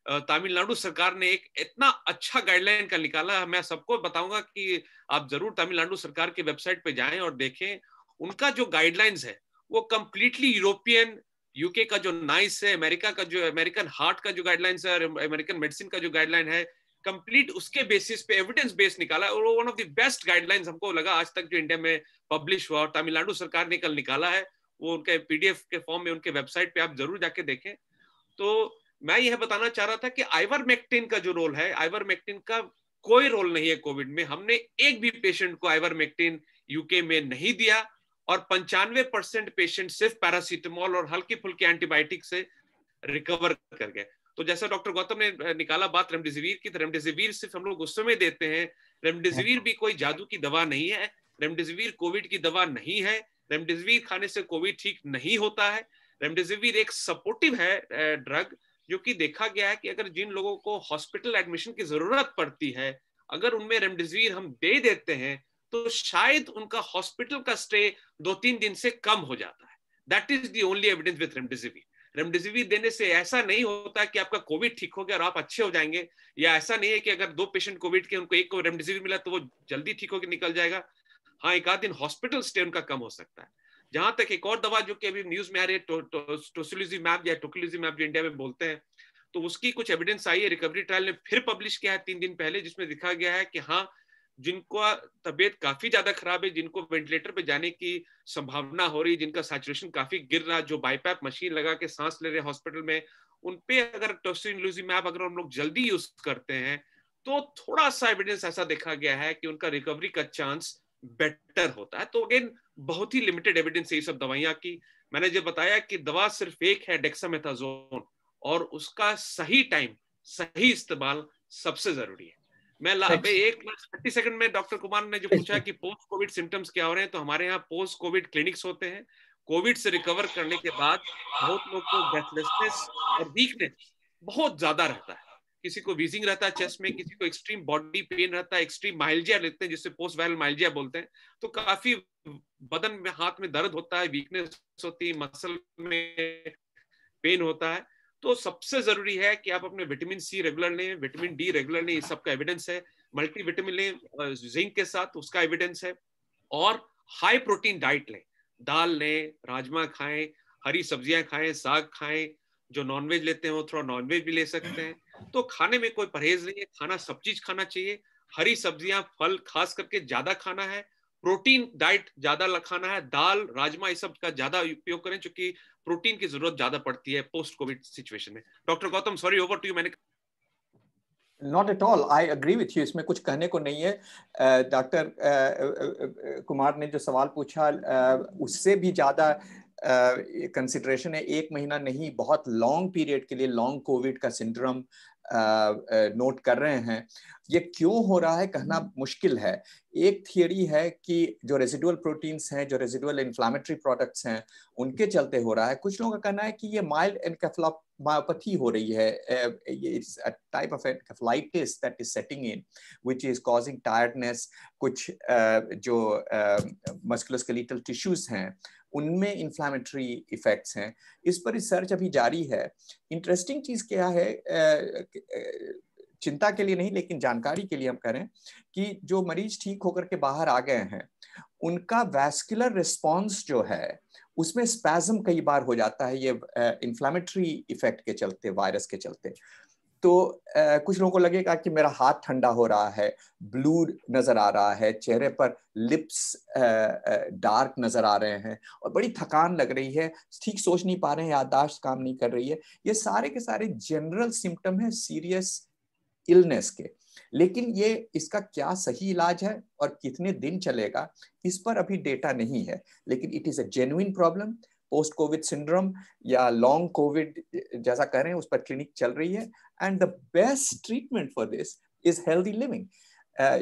तमिलनाडु सरकार ने एक इतना अच्छा गाइडलाइन का निकाला. मैं सबको बताऊंगा कि आप जरूर तमिलनाडु सरकार की वेबसाइट पे जाएं और देखें. उनका जो गाइडलाइंस है वो कंप्लीटली यूरोपियन, यूके का जो नाइस है, अमेरिका का जो अमेरिकन हार्ट का जो गाइडलाइंस है, अमेरिकन मेडिसिन का जो गाइडलाइन है, कंप्लीट उसके बेसिस पे एविडेंस बेस निकाला, और one of the best guidelines हमको लगा आज तक जो इंडिया में पब्लिश हुआ, और तमिलनाडु सरकार ने कल निकाला है, वो उनके पीडीएफ के फॉर्म में उनके वेबसाइट पे आप जरूर जाके देखें। तो मैं यह बताना चाह रहा था कि आइवरमेक्टिन का जो रोल है, आइवरमेक्टिन का कोई रोल नहीं है कोविड में। हमने एक भी पेशेंट को आइवरमेक्टिन यूके में नहीं दिया, और 95% पेशेंट सिर्फ पैरासीटामोल और हल्की फुल्की एंटीबायोटिक से रिकवर कर गए। तो जैसा डॉक्टर गौतम ने निकाला बात रेमडेसिविर की, तो रेमडेसिविर सिर्फ हम लोग उस समय देते हैं। रेमडेसिविर भी कोई जादू की दवा नहीं है, रेमडेसिविर कोविड की दवा नहीं है, रेमडेसिविर खाने से कोविड ठीक नहीं होता है। रेमडेसिविर एक सपोर्टिव है ड्रग, जो कि देखा गया है कि अगर जिन लोगों को हॉस्पिटल एडमिशन की जरूरत पड़ती है, अगर उनमें रेमडेसिविर हम दे देते हैं तो शायद उनका हॉस्पिटल का स्टे 2-3 दिन से कम हो जाता है। That is the only evidence with remdesivir. Remdesivir देने से ऐसा नहीं होता कि आपका कोविड ठीक हो गया और आप अच्छे हो जाएंगे, या ऐसा नहीं है कि अगर 2 पेशेंट कोविड के उनको एक को रेमडेसिविर मिला तो वो जल्दी ठीक होकर निकल जाएगा। हाँ, एक आध दिन हॉस्पिटल स्टे उनका कम हो सकता है। जहां तक एक और दवा जो कि अभी न्यूज में आ रही है, टोसिलिजुमैब या टोकिलिजुमैब जो इंडिया में बोलते हैं, तो उसकी कुछ एविडेंस आई है, रिकवरी ट्रायल ने फिर पब्लिश किया है 3 दिन पहले, जिसमें दिखा गया है कि हाँ, जिनको तबीयत काफी ज्यादा खराब है, जिनको वेंटिलेटर पे जाने की संभावना हो रही, जिनका सैचुरेशन काफी गिर रहा, जो बाईपैप मशीन लगा के सांस ले रहे हॉस्पिटल में, उनपे अगर टोसिलिजुमैब अगर हम लोग जल्दी यूज करते हैं तो थोड़ा सा एविडेंस ऐसा देखा गया है कि उनका रिकवरी का चांस बेटर होता है। तो अगेन बहुत ही लिमिटेड एविडेंस है ये सब दवाइयां की। मैंने जो बताया कि दवा सिर्फ एक है, डेक्सामेथासोन, और उसका सही टाइम, सही इस्तेमाल सबसे जरूरी है। मैं 30 सेकंड में डॉक्टर कुमार ने जो पूछा कि पोस्ट कोविड सिम्टम्स क्या हो रहे हैं, तो हमारे यहाँ पोस्ट कोविड क्लिनिक्स होते हैं। कोविड से रिकवर करने के बाद बहुत लोग को ब्रेथलेसनेस और वीकनेस बहुत ज्यादा रहता है, किसी को वीजिंग रहता है चेस्ट में, किसी को एक्सट्रीम बॉडी पेन रहता है, एक्सट्रीम माइल्जिया लेते हैं जिससे पोस्ट वायरल माइल्जिया बोलते हैं। तो काफी बदन में, हाथ में दर्द होता है, वीकनेस होती है, मसल में पेन होता है। तो सबसे जरूरी है कि आप अपने विटामिन सी रेगुलर लें, विटामिन डी रेगुलर लें, इस सबका एविडेंस है। मल्टीविटामिन लें जिंक के साथ, उसका एविडेंस है। और हाई प्रोटीन डाइट लें, दाल लें, राजमा खाएं, हरी सब्जियां खाएं, साग खाएं। जो नॉनवेज लेते हैं वो थोड़ा नॉनवेज भी ले सकते हैं। तो खाने में कोई परहेज नहीं है, खाना सब चीज खाना चाहिए। हरी सब्जियां, फल खास करके ज्यादा खाना है, प्रोटीन डाइट ज्यादा खाना है, दाल राजमा इस सब का ज्यादा उपयोग करें, क्योंकि प्रोटीन की जरूरत ज्यादा पड़ती है पोस्ट कोविड सिचुएशन में। Doctor Gautam, sorry, over to you. मैंने not at all, I agree with you, इसमें कुछ कहने को नहीं है। डॉक्टर कुमार ने जो सवाल पूछा उससे भी ज्यादा कंसिडरेशन है। 1 महीना नहीं, बहुत लॉन्ग पीरियड के लिए लॉन्ग कोविड का सिंड्रोम नोट कर रहे हैं। ये क्यों हो रहा है कहना मुश्किल है। एक थियरी है कि जो रेजिडुअल प्रोटीन्स हैं, जो रेजिडुअल इन्फ्लामेटरी प्रोडक्ट्स हैं, उनके चलते हो रहा है। कुछ लोगों का कहना है कि ये माइल्ड एन्केफेलोपाथी हो रही है, it's a type of encephalitis that is setting in which is causing tiredness. कुछ जो मस्कुलोस्केलेटल टिश्यूज हैं उनमें इन्फ्लामेटरी इफेक्ट्स हैं। इस पर रिसर्च अभी जारी है। इंटरेस्टिंग चीज क्या है, चिंता के लिए नहीं लेकिन जानकारी के लिए हम करें कि जो मरीज ठीक होकर के बाहर आ गए हैं उनका वैस्कुलर रिस्पॉन्स जो है उसमें स्पैज्म कई बार हो जाता है, ये इन्फ्लामेटरी इफेक्ट के चलते, वायरस के चलते। तो कुछ लोगों को लगेगा कि मेरा हाथ ठंडा हो रहा है, ब्लू नजर आ रहा है, चेहरे पर लिप्स डार्क नजर आ रहे हैं और बड़ी थकान लग रही है, ठीक सोच नहीं पा रहे हैं, याददाश्त काम नहीं कर रही है। ये सारे के सारे जनरल सिम्टम है सीरियस इलनेस के। लेकिन ये इसका क्या सही इलाज है और कितने दिन चलेगा, इस पर अभी डेटा नहीं है। लेकिन it is a genuine problem. Post Covid syndrome या लॉन्ग कोविड जैसा कह रहे हैं उस पर क्लिनिक चल रही है। And the best treatment for this is healthy living.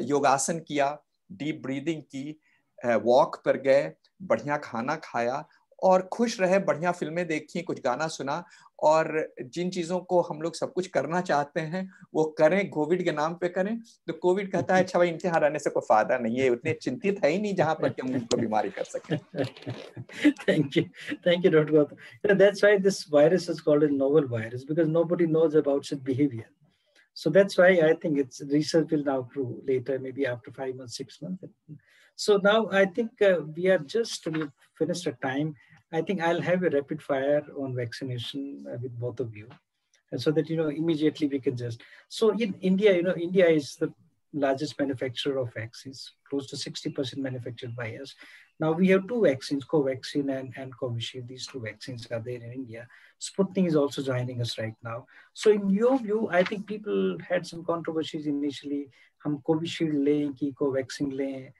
योगासन किया, डीप ब्रीदिंग की, वॉक पर गए, बढ़िया खाना खाया और खुश रहे, बढ़िया फिल्में देखी, कुछ गाना सुना, और जिन चीजों को हम लोग सब कुछ करना चाहते हैं वो करें, कोविड के नाम पे करें। तो कोविड कहता है अच्छा भाई इनके यहाँ रहने से कोई फायदा नहीं है, उतने चिंतित है ही नहीं जहां पर कि हम उनको बीमारी कर सकें। Thank you, Dr. Gautam. That's why this virus is called a novel virus, because nobody knows about its behavior. So that's why I think its research will now prove later, maybe after 5 months, 6 months. So now I think we finished our time. I think I'll have a rapid fire on vaccination with both of you. And so that, immediately we can just, so in India, India is the largest manufacturer of vaccines, close to 60% manufactured by us. Now we have two vaccines, Covaxin and Covishield. These two vaccines are there in India. Sputnik is also joining us right now. So in your view, I think people had some controversies initially. हम Covishield लें कि Covaxin लें,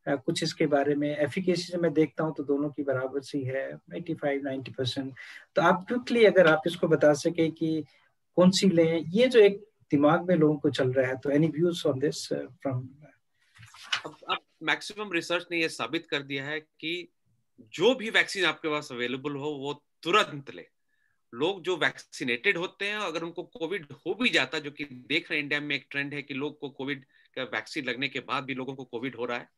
कुछ इसके बारे में efficacy से मैं देखता हूं तो दोनों की बराबर सी है 85-90%. तो आप क्विकली अगर आप इसको बता सके कि कौन सी लें, ये जो एक दिमाग में लोगों को चल रहा है, तो any views on this from? अब मैक्सिमम रिसर्च ने ये साबित कर दिया है कि जो भी वैक्सीन आपके पास अवेलेबल हो वो तुरंत ले. लोग जो वैक्सीनेटेड होते हैं, अगर उनको कोविड हो भी जाता, जो कि देख रहे हैं इंडिया में एक ट्रेंड है कि लोग को कोविड का वैक्सीन लगने के बाद भी लोगों को कोविड हो रहा है,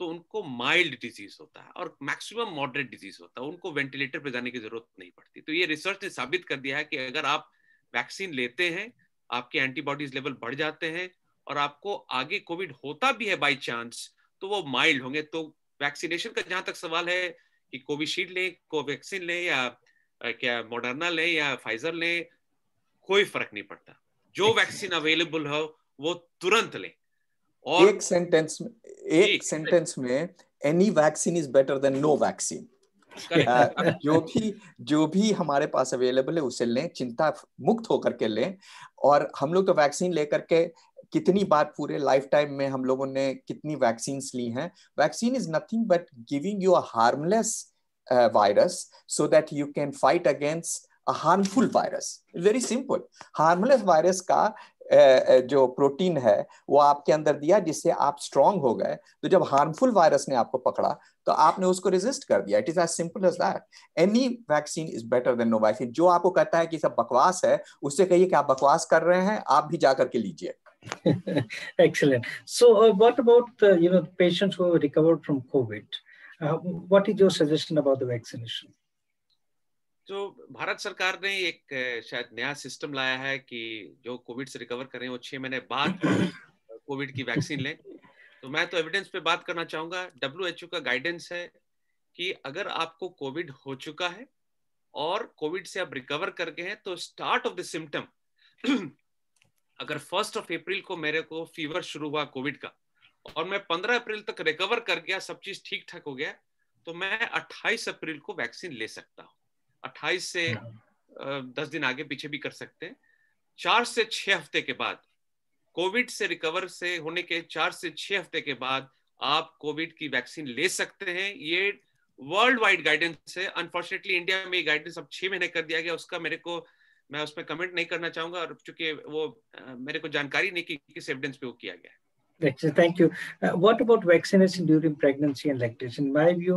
तो उनको माइल्ड डिजीज होता है और मैक्सिमम मॉडरेट डिजीज होता है, उनको वेंटिलेटर पे जाने की जरूरत नहीं पड़ती. तो ये रिसर्च ने साबित कर दिया है कि अगर आप वैक्सीन लेते हैं, आपके एंटीबॉडीज लेवल बढ़ जाते हैं और आपको आगे कोविड होता भी है बाय चांस, तो वो माइल्ड होंगे. तो वैक्सीनेशन का जहां तक सवाल है कि कोविशील्ड लें, कोवैक्सीन लें या क्या मॉडर्ना लें या फाइजर लें, कोई फर्क नहीं पड़ता. जो वैक्सीन अवेलेबल हो वो तुरंत लें. और एक सेंटेंस में any vaccine is better than no vaccine. जो भी हमारे पास अवेलेबल है उसे लें, चिंता मुक्त होकर के लें. और हम लोग तो वैक्सीन लेकर के कितनी बार पूरे लाइफ टाइम में हम लोगों ने कितनी वैक्सीन ली हैं. Vaccine is nothing but giving you a harmless virus so that you can fight against a harmful virus. Very simple. Harmless virus का जो प्रोटीन है वो आपके अंदर दिया जिससे आप स्ट्रांग हो गए. तो जब हार्मफुल वायरस ने आपको पकड़ा तो आपने उसको रेजिस्ट कर दिया. It is as simple as that. Any vaccine is better than no vaccine. जो आपको कहता है कि सब बकवास है, उससे कहिए कि आप बकवास कर रहे हैं, आप भी जा करके लीजिए. Excellent. So what about the patients who recovered from COVID? What is your suggestion about the vaccination? तो भारत सरकार ने एक शायद नया सिस्टम लाया है कि जो कोविड से रिकवर कर रहे हैं वो 6 महीने बाद कोविड की वैक्सीन लें. तो मैं तो एविडेंस पे बात करना चाहूंगा. WHO का गाइडेंस है कि अगर आपको कोविड हो चुका है और कोविड से आप रिकवर कर गए हैं तो स्टार्ट ऑफ द सिम्टम, अगर 1 अप्रैल को मेरे को फीवर शुरू हुआ कोविड का और मैं 15 अप्रैल तक रिकवर कर गया, सब चीज ठीक ठाक हो गया, तो मैं 28 अप्रैल को वैक्सीन ले सकता हूँ. 28 से 10 दिन आगे पीछे भी कर सकते हैं. 4 से 6 हफ्ते के बाद, कोविड से रिकवर से होने के 4 से 6 हफ्ते के बाद आप कोविड की वैक्सीन ले सकते हैं. ये वर्ल्ड वाइड गाइडेंस है. अनफॉर्चुनेटली इंडिया में गाइडेंस अब 6 महीने कर दिया गया. उसका मैं उस पर कमेंट नहीं करना चाहूंगा, और चूंकि वो मेरे को जानकारी नहीं कि किस एविडेंस पे वो किया गया है. Thank you. What about vaccination during pregnancy and lactation? In my view,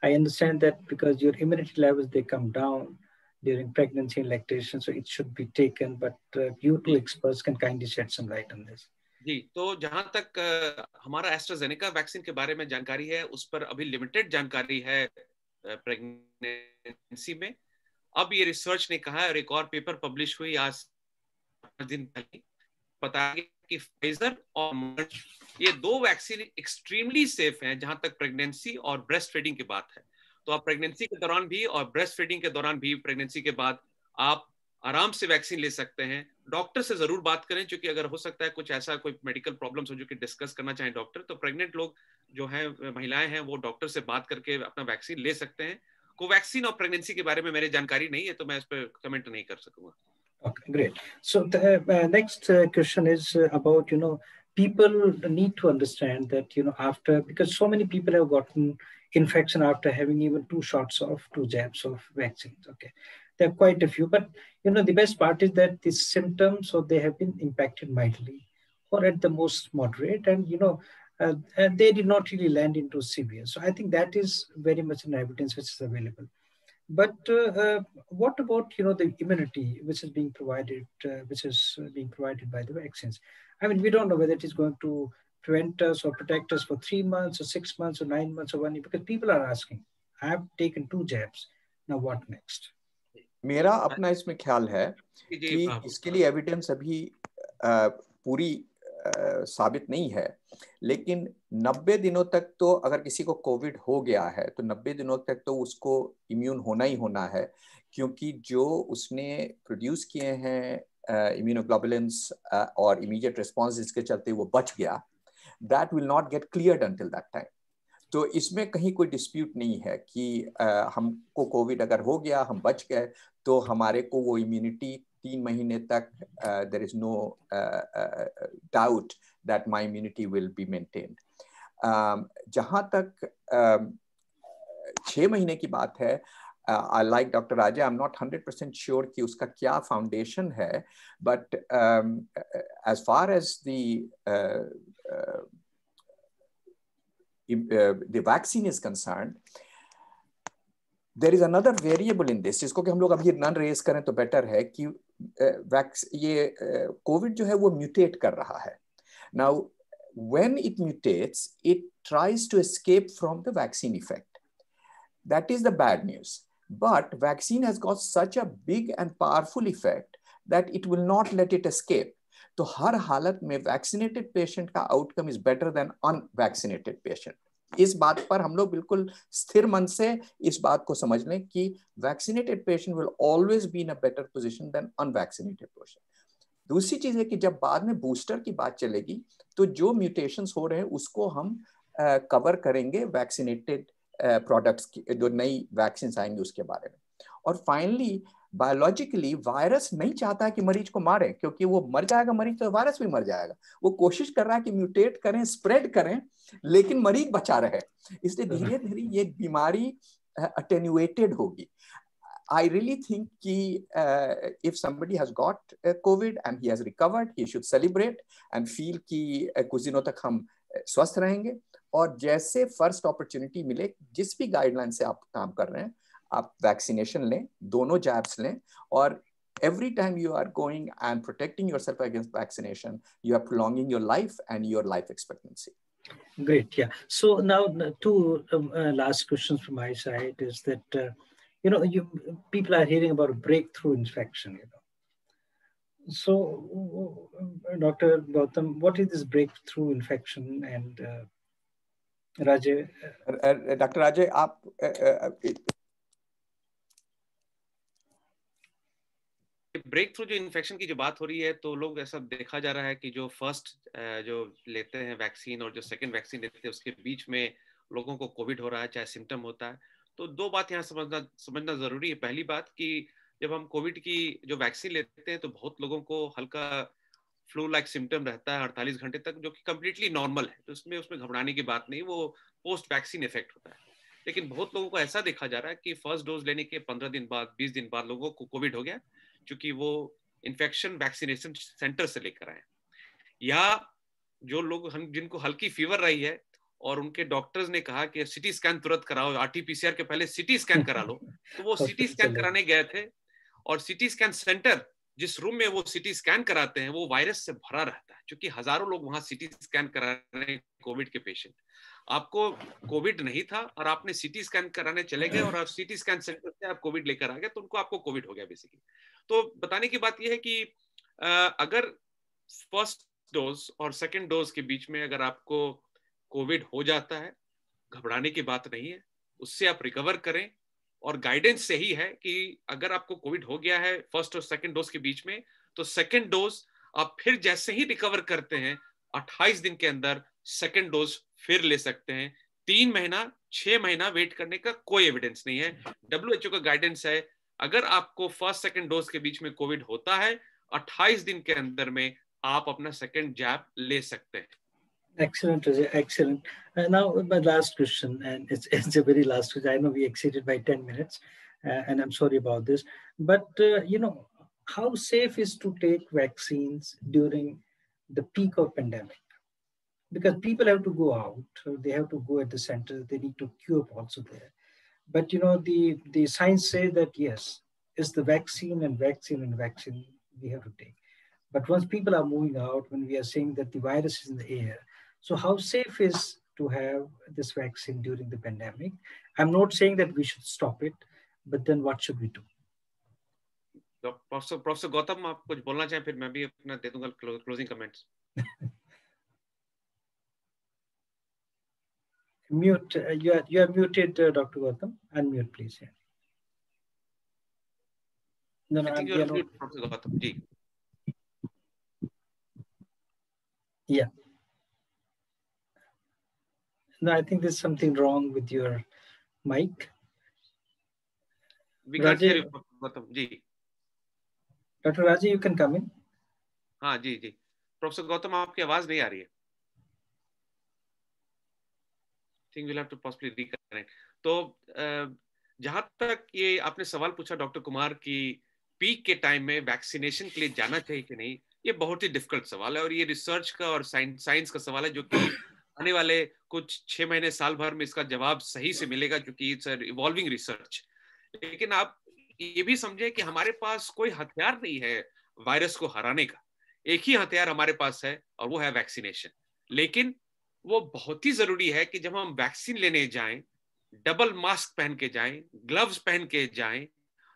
I understand that because your immunity levels, they come down during pregnancy and lactation, so it should be taken. But you two experts can kindly shed some light on this. जी, तो जहां तक हमारा AstraZeneca vaccine के बारे में जानकारी है, उस पर अभी लिमिटेड जानकारी है प्रेगनेंसी में. अब ये रिसर्च ने कहा है, और एक और पेपर पब्लिश हुई आज 5 दिन पहले, बताया गया कि फाइजर और मॉडर्ना ये 2 वैक्सीन एक्सट्रीमली सेफ हैं जहां तक प्रेगनेंसी और ब्रेस्ट फीडिंग की बात है. तो आप प्रेगनेंसी के दौरान भी और ब्रेस्ट फीडिंग के दौरान भी, प्रेगनेंसी के बाद आप आराम से वैक्सीन ले सकते हैं. डॉक्टर से जरूर बात करें, क्योंकि अगर हो सकता है कुछ ऐसा कोई मेडिकल प्रॉब्लम्स हो जो कि डिस्कस करना चाहें डॉक्टर, तो प्रेग्नेंट लोग जो हैं, महिलाएं हैं, वो डॉक्टर से बात करके अपना वैक्सीन ले सकते हैं. कोवैक्सीन और प्रेगनेंसी के बारे में मेरे जानकारी नहीं है, तो मैं इस पर कमेंट नहीं कर सकूंगा. Okay, great. So the next question is about, people need to understand that, after, because so many people have gotten infection after having even 2 shots of 2 jabs of vaccines. Okay. There are quite a few, but, the best part is that these symptoms, so they have been impacted mildly or at the most moderate, and, and they did not really land into severe. So I think that is very much an evidence which is available. But what about, the immunity which is being provided, by the vaccines? I mean, we don't know whether it is going to prevent us or protect us for 3 months or 6 months or 9 months or 1 year, because people are asking, I have taken 2 jabs, now what next? मेरा अपना इसमें ख्याल है कि इसके लिए evidence अभी पूरी साबित नहीं है, लेकिन 90 दिनों तक तो अगर किसी को कोविड हो गया है तो 90 दिनों तक तो उसको इम्यून होना ही होना है, क्योंकि जो उसने प्रोड्यूस किए हैं इम्यूनोग्लोबुलिन्स और इमीडिएट रिस्पॉन्स जिसके चलते वो बच गया, that will not gate cleared until that time. तो इसमें कहीं कोई डिस्प्यूट नहीं है कि हमको कोविड अगर हो गया, हम बच गए, तो हमारे को वो इम्यूनिटी 3 महीने तक there is no doubt that my immunity will be maintained. जहाँ तक 6 महीने की बात है, like Dr. Raja, I'm not 100% sure कि उसका क्या foundation है, but as far as the vaccine is concerned, there is another variable in this, जिसको कि हम लोग अभी नन रेज करें तो बेटर है कि ये कोविड जो है वो म्यूटेट कर रहा है. Now, when it mutates, it tries to escape from the vaccine effect. That is the bad news. But vaccine has got such a big and powerful effect that it will not let it escape. तो हर हालत में vaccinated patient का outcome is better then unvaccinated patient. इस बात पर हम लोग बिल्कुल स्थिर मन से इस बात को समझ लें कि vaccinated patient will always be in a better position than unvaccinated patient. दूसरी चीज है कि जब बाद में बूस्टर की बात चलेगी तो जो म्यूटेशंस हो रहे हैं उसको हम कवर करेंगे वैक्सीनेटेड प्रोडक्ट्स की, जो नई वैक्सीन आएंगी उसके बारे में. और फाइनली बायोलॉजिकली वायरस नहीं चाहता कि मरीज को मारे, क्योंकि वो मर जाएगा मरीज तो वायरस भी मर जाएगा. वो कोशिश कर रहा है कि म्यूटेट करें, स्प्रेड करें, लेकिन मरीज बचा रहे. इसलिए धीरे धीरे ये बीमारी अटेन्युएटेड होगी. I really think कि if somebody has got COVID and he has recovered, he should celebrate and feel कि कुछ दिनों तक हम स्वस्थ रहेंगे. और जैसे फर्स्ट अपॉर्चुनिटी मिले, जिस भी गाइडलाइन से आप काम कर रहे हैं, आप वैक्सीनेशन लें, दोनों जैब्स लें, और every time you are going and protecting yourself against vaccination, you are prolonging your life and your life expectancy. Great, yeah. So now two last questions from my side is that, people are hearing about a breakthrough infection, So, Dr. Gautam, what is this breakthrough infection? And Rajay? Dr. Rajay, आप break through जो infection की जो बात हो रही है, तो लोग ऐसा देखा जा रहा है कि जो फर्स्ट जो लेते हैं वैक्सीन और जो सेकंड वैक्सीन लेते हैं उसके बीच में लोगों को कोविड हो रहा है, चाहे सिम्टम होता है. तो दो बात यहाँ समझना जरूरी है. पहली बात कि जब हम कोविड की जो वैक्सीन लेते हैं तो बहुत लोगों को हल्का फ्लू लाइक सिम्टम रहता है 48 घंटे तक, जो कि कम्प्लीटली नॉर्मल है. तो उसमें घबराने की बात नहीं, वो पोस्ट वैक्सीन इफेक्ट होता है. लेकिन बहुत लोगों को ऐसा देखा जा रहा है कि फर्स्ट डोज लेने के 15 दिन बाद, 20 दिन बाद लोगों को कोविड हो गया, क्योंकि वो इन्फेक्शन वैक्सीनेशन सेंटर से लेकर आए. या जो लोग जिनको हल्की फीवर रही है और उनके डॉक्टर्स ने कहा कि सिटी स्कैन तुरंत कराओ, आरटीपीसीआर के पहले सिटी स्कैन करा लो, तो वो सिटी स्कैन कराने गए थे, और सिटी स्कैन सेंटर जिस रूम में वो सिटी स्कैन कराते हैं वो वायरस से भरा रहता है, क्योंकि हजारों लोग वहां सिटी स्कैन करा रहे हैं कोविड के पेशेंट. आपको कोविड नहीं था और आपने सिटी स्कैन कराने चले गए और आप सिटी स्कैन सेंटर से आप कोविड लेकर आ गए, तो उनको आपको कोविड हो गया बेसिकली. तो बताने की बात यह है कि अगर फर्स्ट डोज और सेकंड डोज के बीच में अगर आपको कोविड हो जाता है, घबराने की बात नहीं है, उससे आप रिकवर करें. और गाइडेंस सही है कि अगर आपको कोविड हो गया है फर्स्ट और सेकंड डोज के बीच में, तो सेकंड डोज आप फिर जैसे ही रिकवर करते हैं 28 दिन के अंदर सेकंड डोज फिर ले सकते हैं. 3 महीना 6 महीना वेट करने का कोई एविडेंस नहीं है. WHO का गाइडेंस है, अगर आपको फर्स्ट सेकंड डोज के बीच में कोविड होता है 28 दिन के अंदर में आप अपना सेकंड जैब ले सकते हैं. Excellent, excellent. Now, my last question, and it's a very last question. I know we exceeded by 10 minutes, and I'm sorry about this. But, how safe is to take vaccines during the peak of pandemic? Because people have to go out, they have to go at the center, they need to queue up also there. But, the science say that, yes, it's the vaccine we have to take. But once people are moving out, when we are saying that the virus is in the air, so how safe is to have this vaccine during the pandemic? I'm not saying that we should stop it, but then what should we do? Professor Gautam, आप कुछ बोलना चाहें, फिर मैं भी अपना दे दूंगा closing comments. Mute. You are muted, Dr. Gautam. Unmute, please. Yeah. No, I think you're on mute, Professor Gautam. Ji. Yeah. No, I think there's something wrong with your mic. We can't hear you, Professor Gautam. Ji. Dr. Raji, you can come in. हाँ जी जी. Professor Gautam, आपकी आवाज नहीं आ रही है. I think we'll have to possibly reconnect. तो जहां तक ये आपने सवाल पूछा डॉक्टर कुमार की पीक के टाइम में वैक्सीनेशन के लिए जाना चाहिए कि नहीं, ये बहुत ही डिफिकल्ट सवाल है और ये रिसर्च का और साइंस का सवाल है जो कि आने वाले कुछ 6 महीने साल भर में इसका जवाब सही से मिलेगा क्योंकि इट्स इवॉल्विंग रिसर्च. लेकिन आप ये भी समझे कि हमारे पास कोई हथियार नहीं है वायरस को हराने का. एक ही हथियार हमारे पास है और वो है वैक्सीनेशन. लेकिन वो बहुत ही जरूरी है कि जब हम वैक्सीन लेने जाएं, डबल मास्क पहन के जाएं, ग्लव्स पहन के जाएं,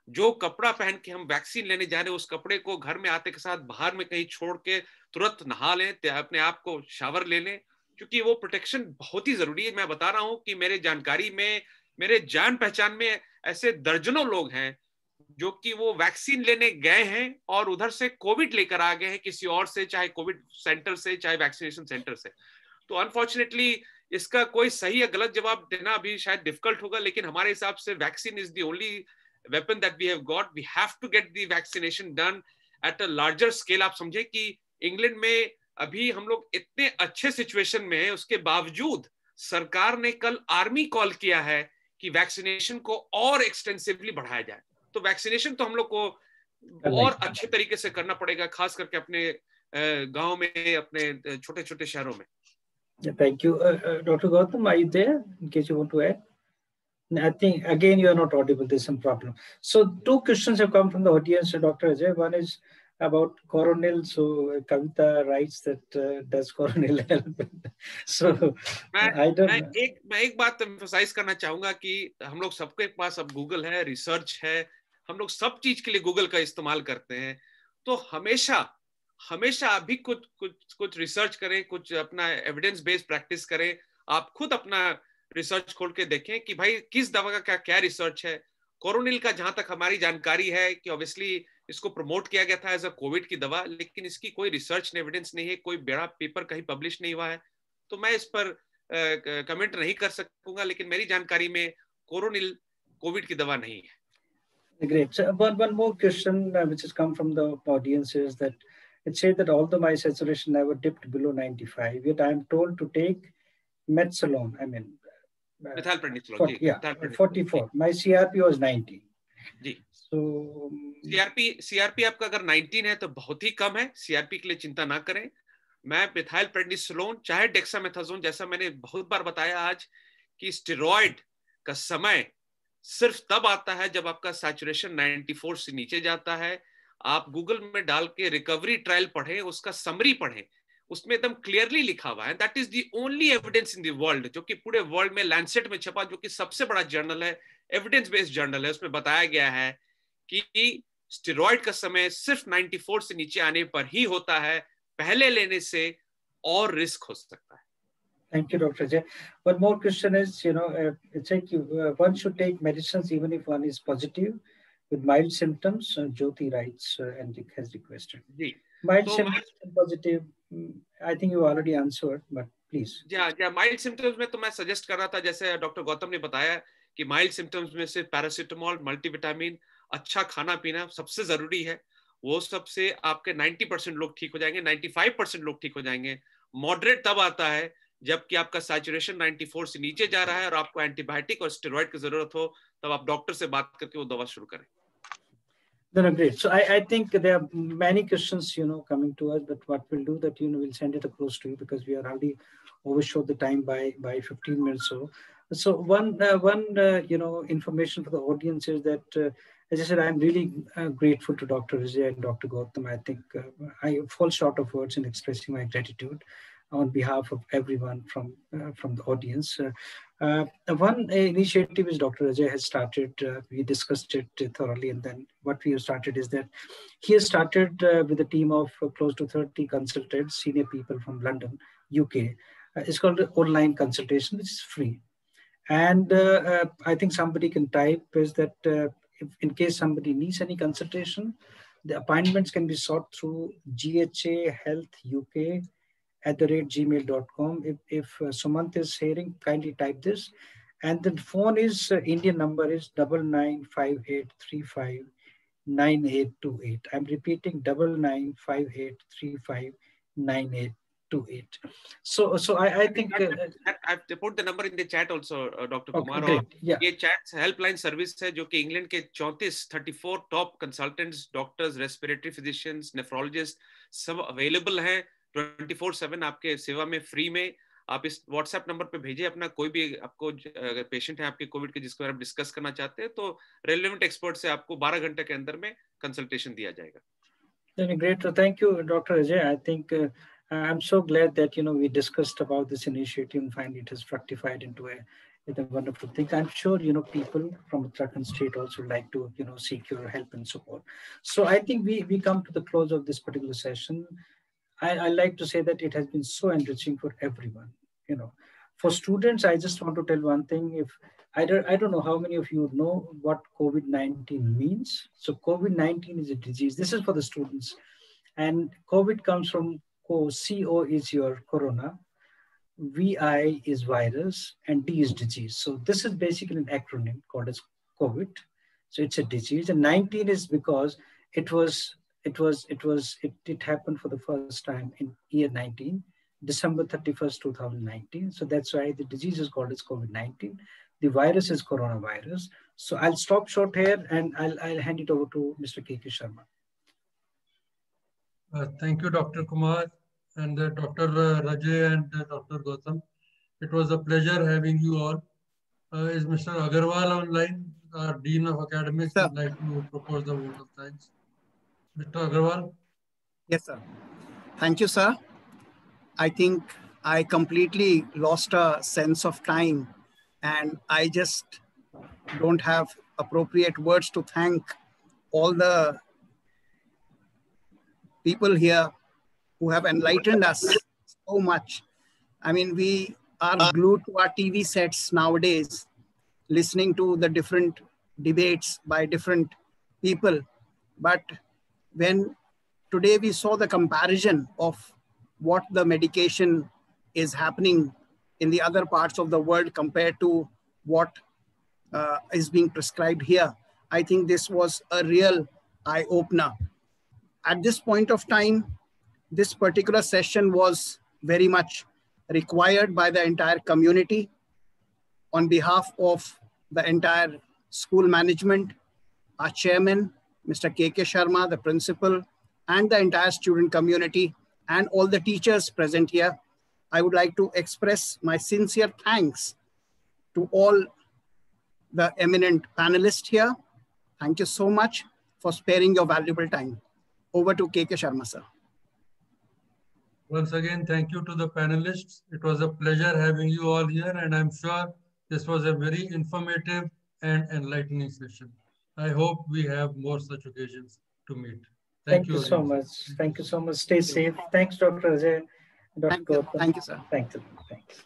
जो कपड़ा पहन के हम वैक्सीन लेने जा रहे हैं उस कपड़े को घर में आते के साथ बाहर में कहीं छोड़ के तुरंत नहा लें, अपने आप को शावर ले लें, क्योंकि वो प्रोटेक्शन बहुत ही जरूरी है. मैं बता रहा हूं कि मेरे जानकारी में, मेरे जान पहचान में ऐसे दर्जनों लोग हैं जो कि वो वैक्सीन लेने गए हैं और उधर से कोविड लेकर आ गए हैं किसी और से, चाहे कोविड सेंटर से चाहे वैक्सीनेशन सेंटर से. तो अनफॉर्चुनेटली इसका कोई सही या गलत जवाब देना अभी शायद डिफिकल्ट होगा, लेकिन हमारे हिसाब से vaccine is the only weapon that we have got. We have to get the vaccination done at a larger scale. आप समझे कि इंग्लैंड में अभी हम लोग इतने अच्छे सिचुएशन में हैं, उसके बावजूद सरकार ने कल आर्मी कॉल किया है कि वैक्सीनेशन को और एक्सटेंसिवली बढ़ाया जाए. तो वैक्सीनेशन तो हम लोग को और अच्छे तरीके से करना पड़ेगा, खास करके अपने गांव में, अपने छोटे छोटे शहरों में. Thank you. Dr. Gautam, are you there in case you want to add? I think, again, you are not audible. There's some problem. So 2 questions have come from the audience, Dr. Ajay. One is about coronel. So Kavita writes that does coronel help? So I don't know. मैं एक बात emphasize करना चाहूंगा कि हम लोग सबके पास अब गूगल है, रिसर्च है, हम लोग सब चीज के लिए गूगल का इस्तेमाल करते हैं. तो हमेशा अभी कुछ रिसर्च करें, कुछ अपना एविडेंस बेस्ड प्रैक्टिस करें. आप खुद अपना रिसर्च खोल के देखें कि भाई किस दवा का क्या रिसर्च है. कोरोनिल का जहां तक हमारी जानकारी है कि ऑब्वियसली इसको प्रमोट किया गया था एज अ कोविड की दवा, लेकिन इसकी कोई रिसर्च एविडेंस नहीं है, कोई बड़ा पेपर कहीं पब्लिश नहीं हुआ है. तो मैं इस पर कमेंट नहीं कर सकूंगा, लेकिन मेरी जानकारी में कोरोनिल कोविड की दवा नहीं है. Great. So one more question which has come from the audience is that it says that although my saturation never dipped below 95, yet I am told to take metsolone. I mean, methylprednisolone. Yeah, 44. My CRP was 90. Ji. So CRP आपका अगर 19 है तो बहुत ही कम है. CRP के लिए चिंता ना करें. मैं मिथाइलप्रेडनिसोलोन चाहे डेक्सामेथासोन, जैसा मैंने बहुत बार बताया आज कि स्टेरॉइड का समय सिर्फ तब आता है जब आपका सैचुरेशन 94 से नीचे जाता है. आप गूगल में डाल के रिकवरी ट्रायल पढ़ें, उसका समरी पढ़ें, उसमें एकदम क्लियरली लिखा हुआ है. That is the only evidence in the world, जो कि पूरे वर्ल्ड में लैंसेट में छपा, जो कि सबसे बड़ा जर्नल है, एविडेंस बेस्ड जर्नल है. उसमें बताया गया है कि स्टेरॉइड का समय सिर्फ 94 से नीचे आने पर ही होता है, पहले लेने से और रिस्क हो सकता है. Thank you, Dr. Ajay. One more question is, it's like one should take medicines even if one is positive with mild symptoms. Jyoti writes and has requested. Mild symptoms and positive, I think you already answered, but please. Mild symptoms में तो मैं suggest कर रहा था, जैसे doctor Gautam ने बताया कि माइल्ड सिम्टम्स में से पैरासीटामोल, मल्टीविटामिन, अच्छा खाना पीना सबसे जरूरी है. वो सबसे आपके 90% लोग ठीक हो जाएंगे, 95% लोग ठीक हो जाएंगे. मॉडरेट तब आता है जबकि आपका सैचुरेशन 94 से नीचे जा रहा है और आपको एंटीबायोटिक और स्टेरॉइड की जरूरत हो, तब आप डॉक्टर से बात करके वो दवा शुरू करें. Great. So I think there are many questions, coming to us, but what we'll do that, we'll send it across to you because we are already overshot the time by 15 minutes. So one information for the audience is that, as I said, I'm really grateful to Dr. Vijay and Dr. Gautam. I think I fall short of words in expressing my gratitude on behalf of everyone from the audience. One initiative is Dr. Ajay has started. We discussed it thoroughly, and then what we have started is that he has started with a team of close to 30 consultants, senior people from London, UK, It's called an online consultation, which is free. And I think somebody can type is that if in case somebody needs any consultation, the appointments can be sought through ghahealthuk@gmail.com. If Sumant is hearing, kindly type this. And the phone is, Indian number is 9958359828. I'm repeating 9958359828. So I think I've put the number in the chat also, Dr. Kumar. great. Yeah. ये chat helpline service है जो कि England के 34 top consultants, doctors, respiratory physicians, nephrologist सब available हैं 24/7 आपके सेवा में, फ्री में. आप इस व्हाट्सएप नंबर पे भेजिए अपना कोई भी आपको पेशेंट है आपके कोविड के जिसको आप डिस्कस करना चाहते हैं, तो रेलेवेंट एक्सपर्ट से आपको 12 घंटे के अंदर में कंसल्टेशन दिया जाएगा. Great. Thank you, Dr. Ajay. I think I'm so glad that we discussed about this initiative and finally it has fructified into a wonderful thing. I'm sure people from Uttarakhand state also like to seek your help and support. So I think we come to the close of this particular session. I like to say that it has been so enriching for everyone. For students, I just want to tell one thing. If I don't know how many of you know what COVID-19 means. So COVID-19 is a disease. This is for the students. And COVID comes from CO is your corona, VI is virus, and D is disease. So this is basically an acronym called as COVID. So it's a disease. And 19 is because it happened for the first time in year 19, December 31st, 2019. So that's why the disease is called as COVID-19. The virus is coronavirus. So I'll stop short here and I'll hand it over to Mr. K.K. Sharma. Thank you, Dr. Kumar and Dr. Rajay and Dr. Gautam. It was a pleasure having you all. Is Mr. Agarwal online, our Dean of Academics, would like to propose the vote of thanks? Mr. Agarwal? Yes, sir. Thank you, sir. I think I completely lost a sense of time and I just don't have appropriate words to thank all the people here who have enlightened us so much. I mean, we are glued to our TV sets nowadays, listening to the different debates by different people. But when today we saw the comparison of what the medication is happening in the other parts of the world compared to what is being prescribed here, I think this was a real eye-opener. At this point of time, this particular session was very much required by the entire community. On behalf of the entire school management, our chairman, Mr. K.K. Sharma, the principal, and the entire student community, and all the teachers present here, I would like to express my sincere thanks to all the eminent panelists here. Thank you so much for sparing your valuable time. Over to K.K. Sharma, sir. Once again, thank you to the panelists. It was a pleasure having you all here, and I'm sure this was a very informative and enlightening session. I hope we have more such occasions to meet. Thank you so much. Thank you so much. Stay safe. Thanks, Dr. Ajay. Dr. Gautam. Thank you, sir. Thank you. Thanks.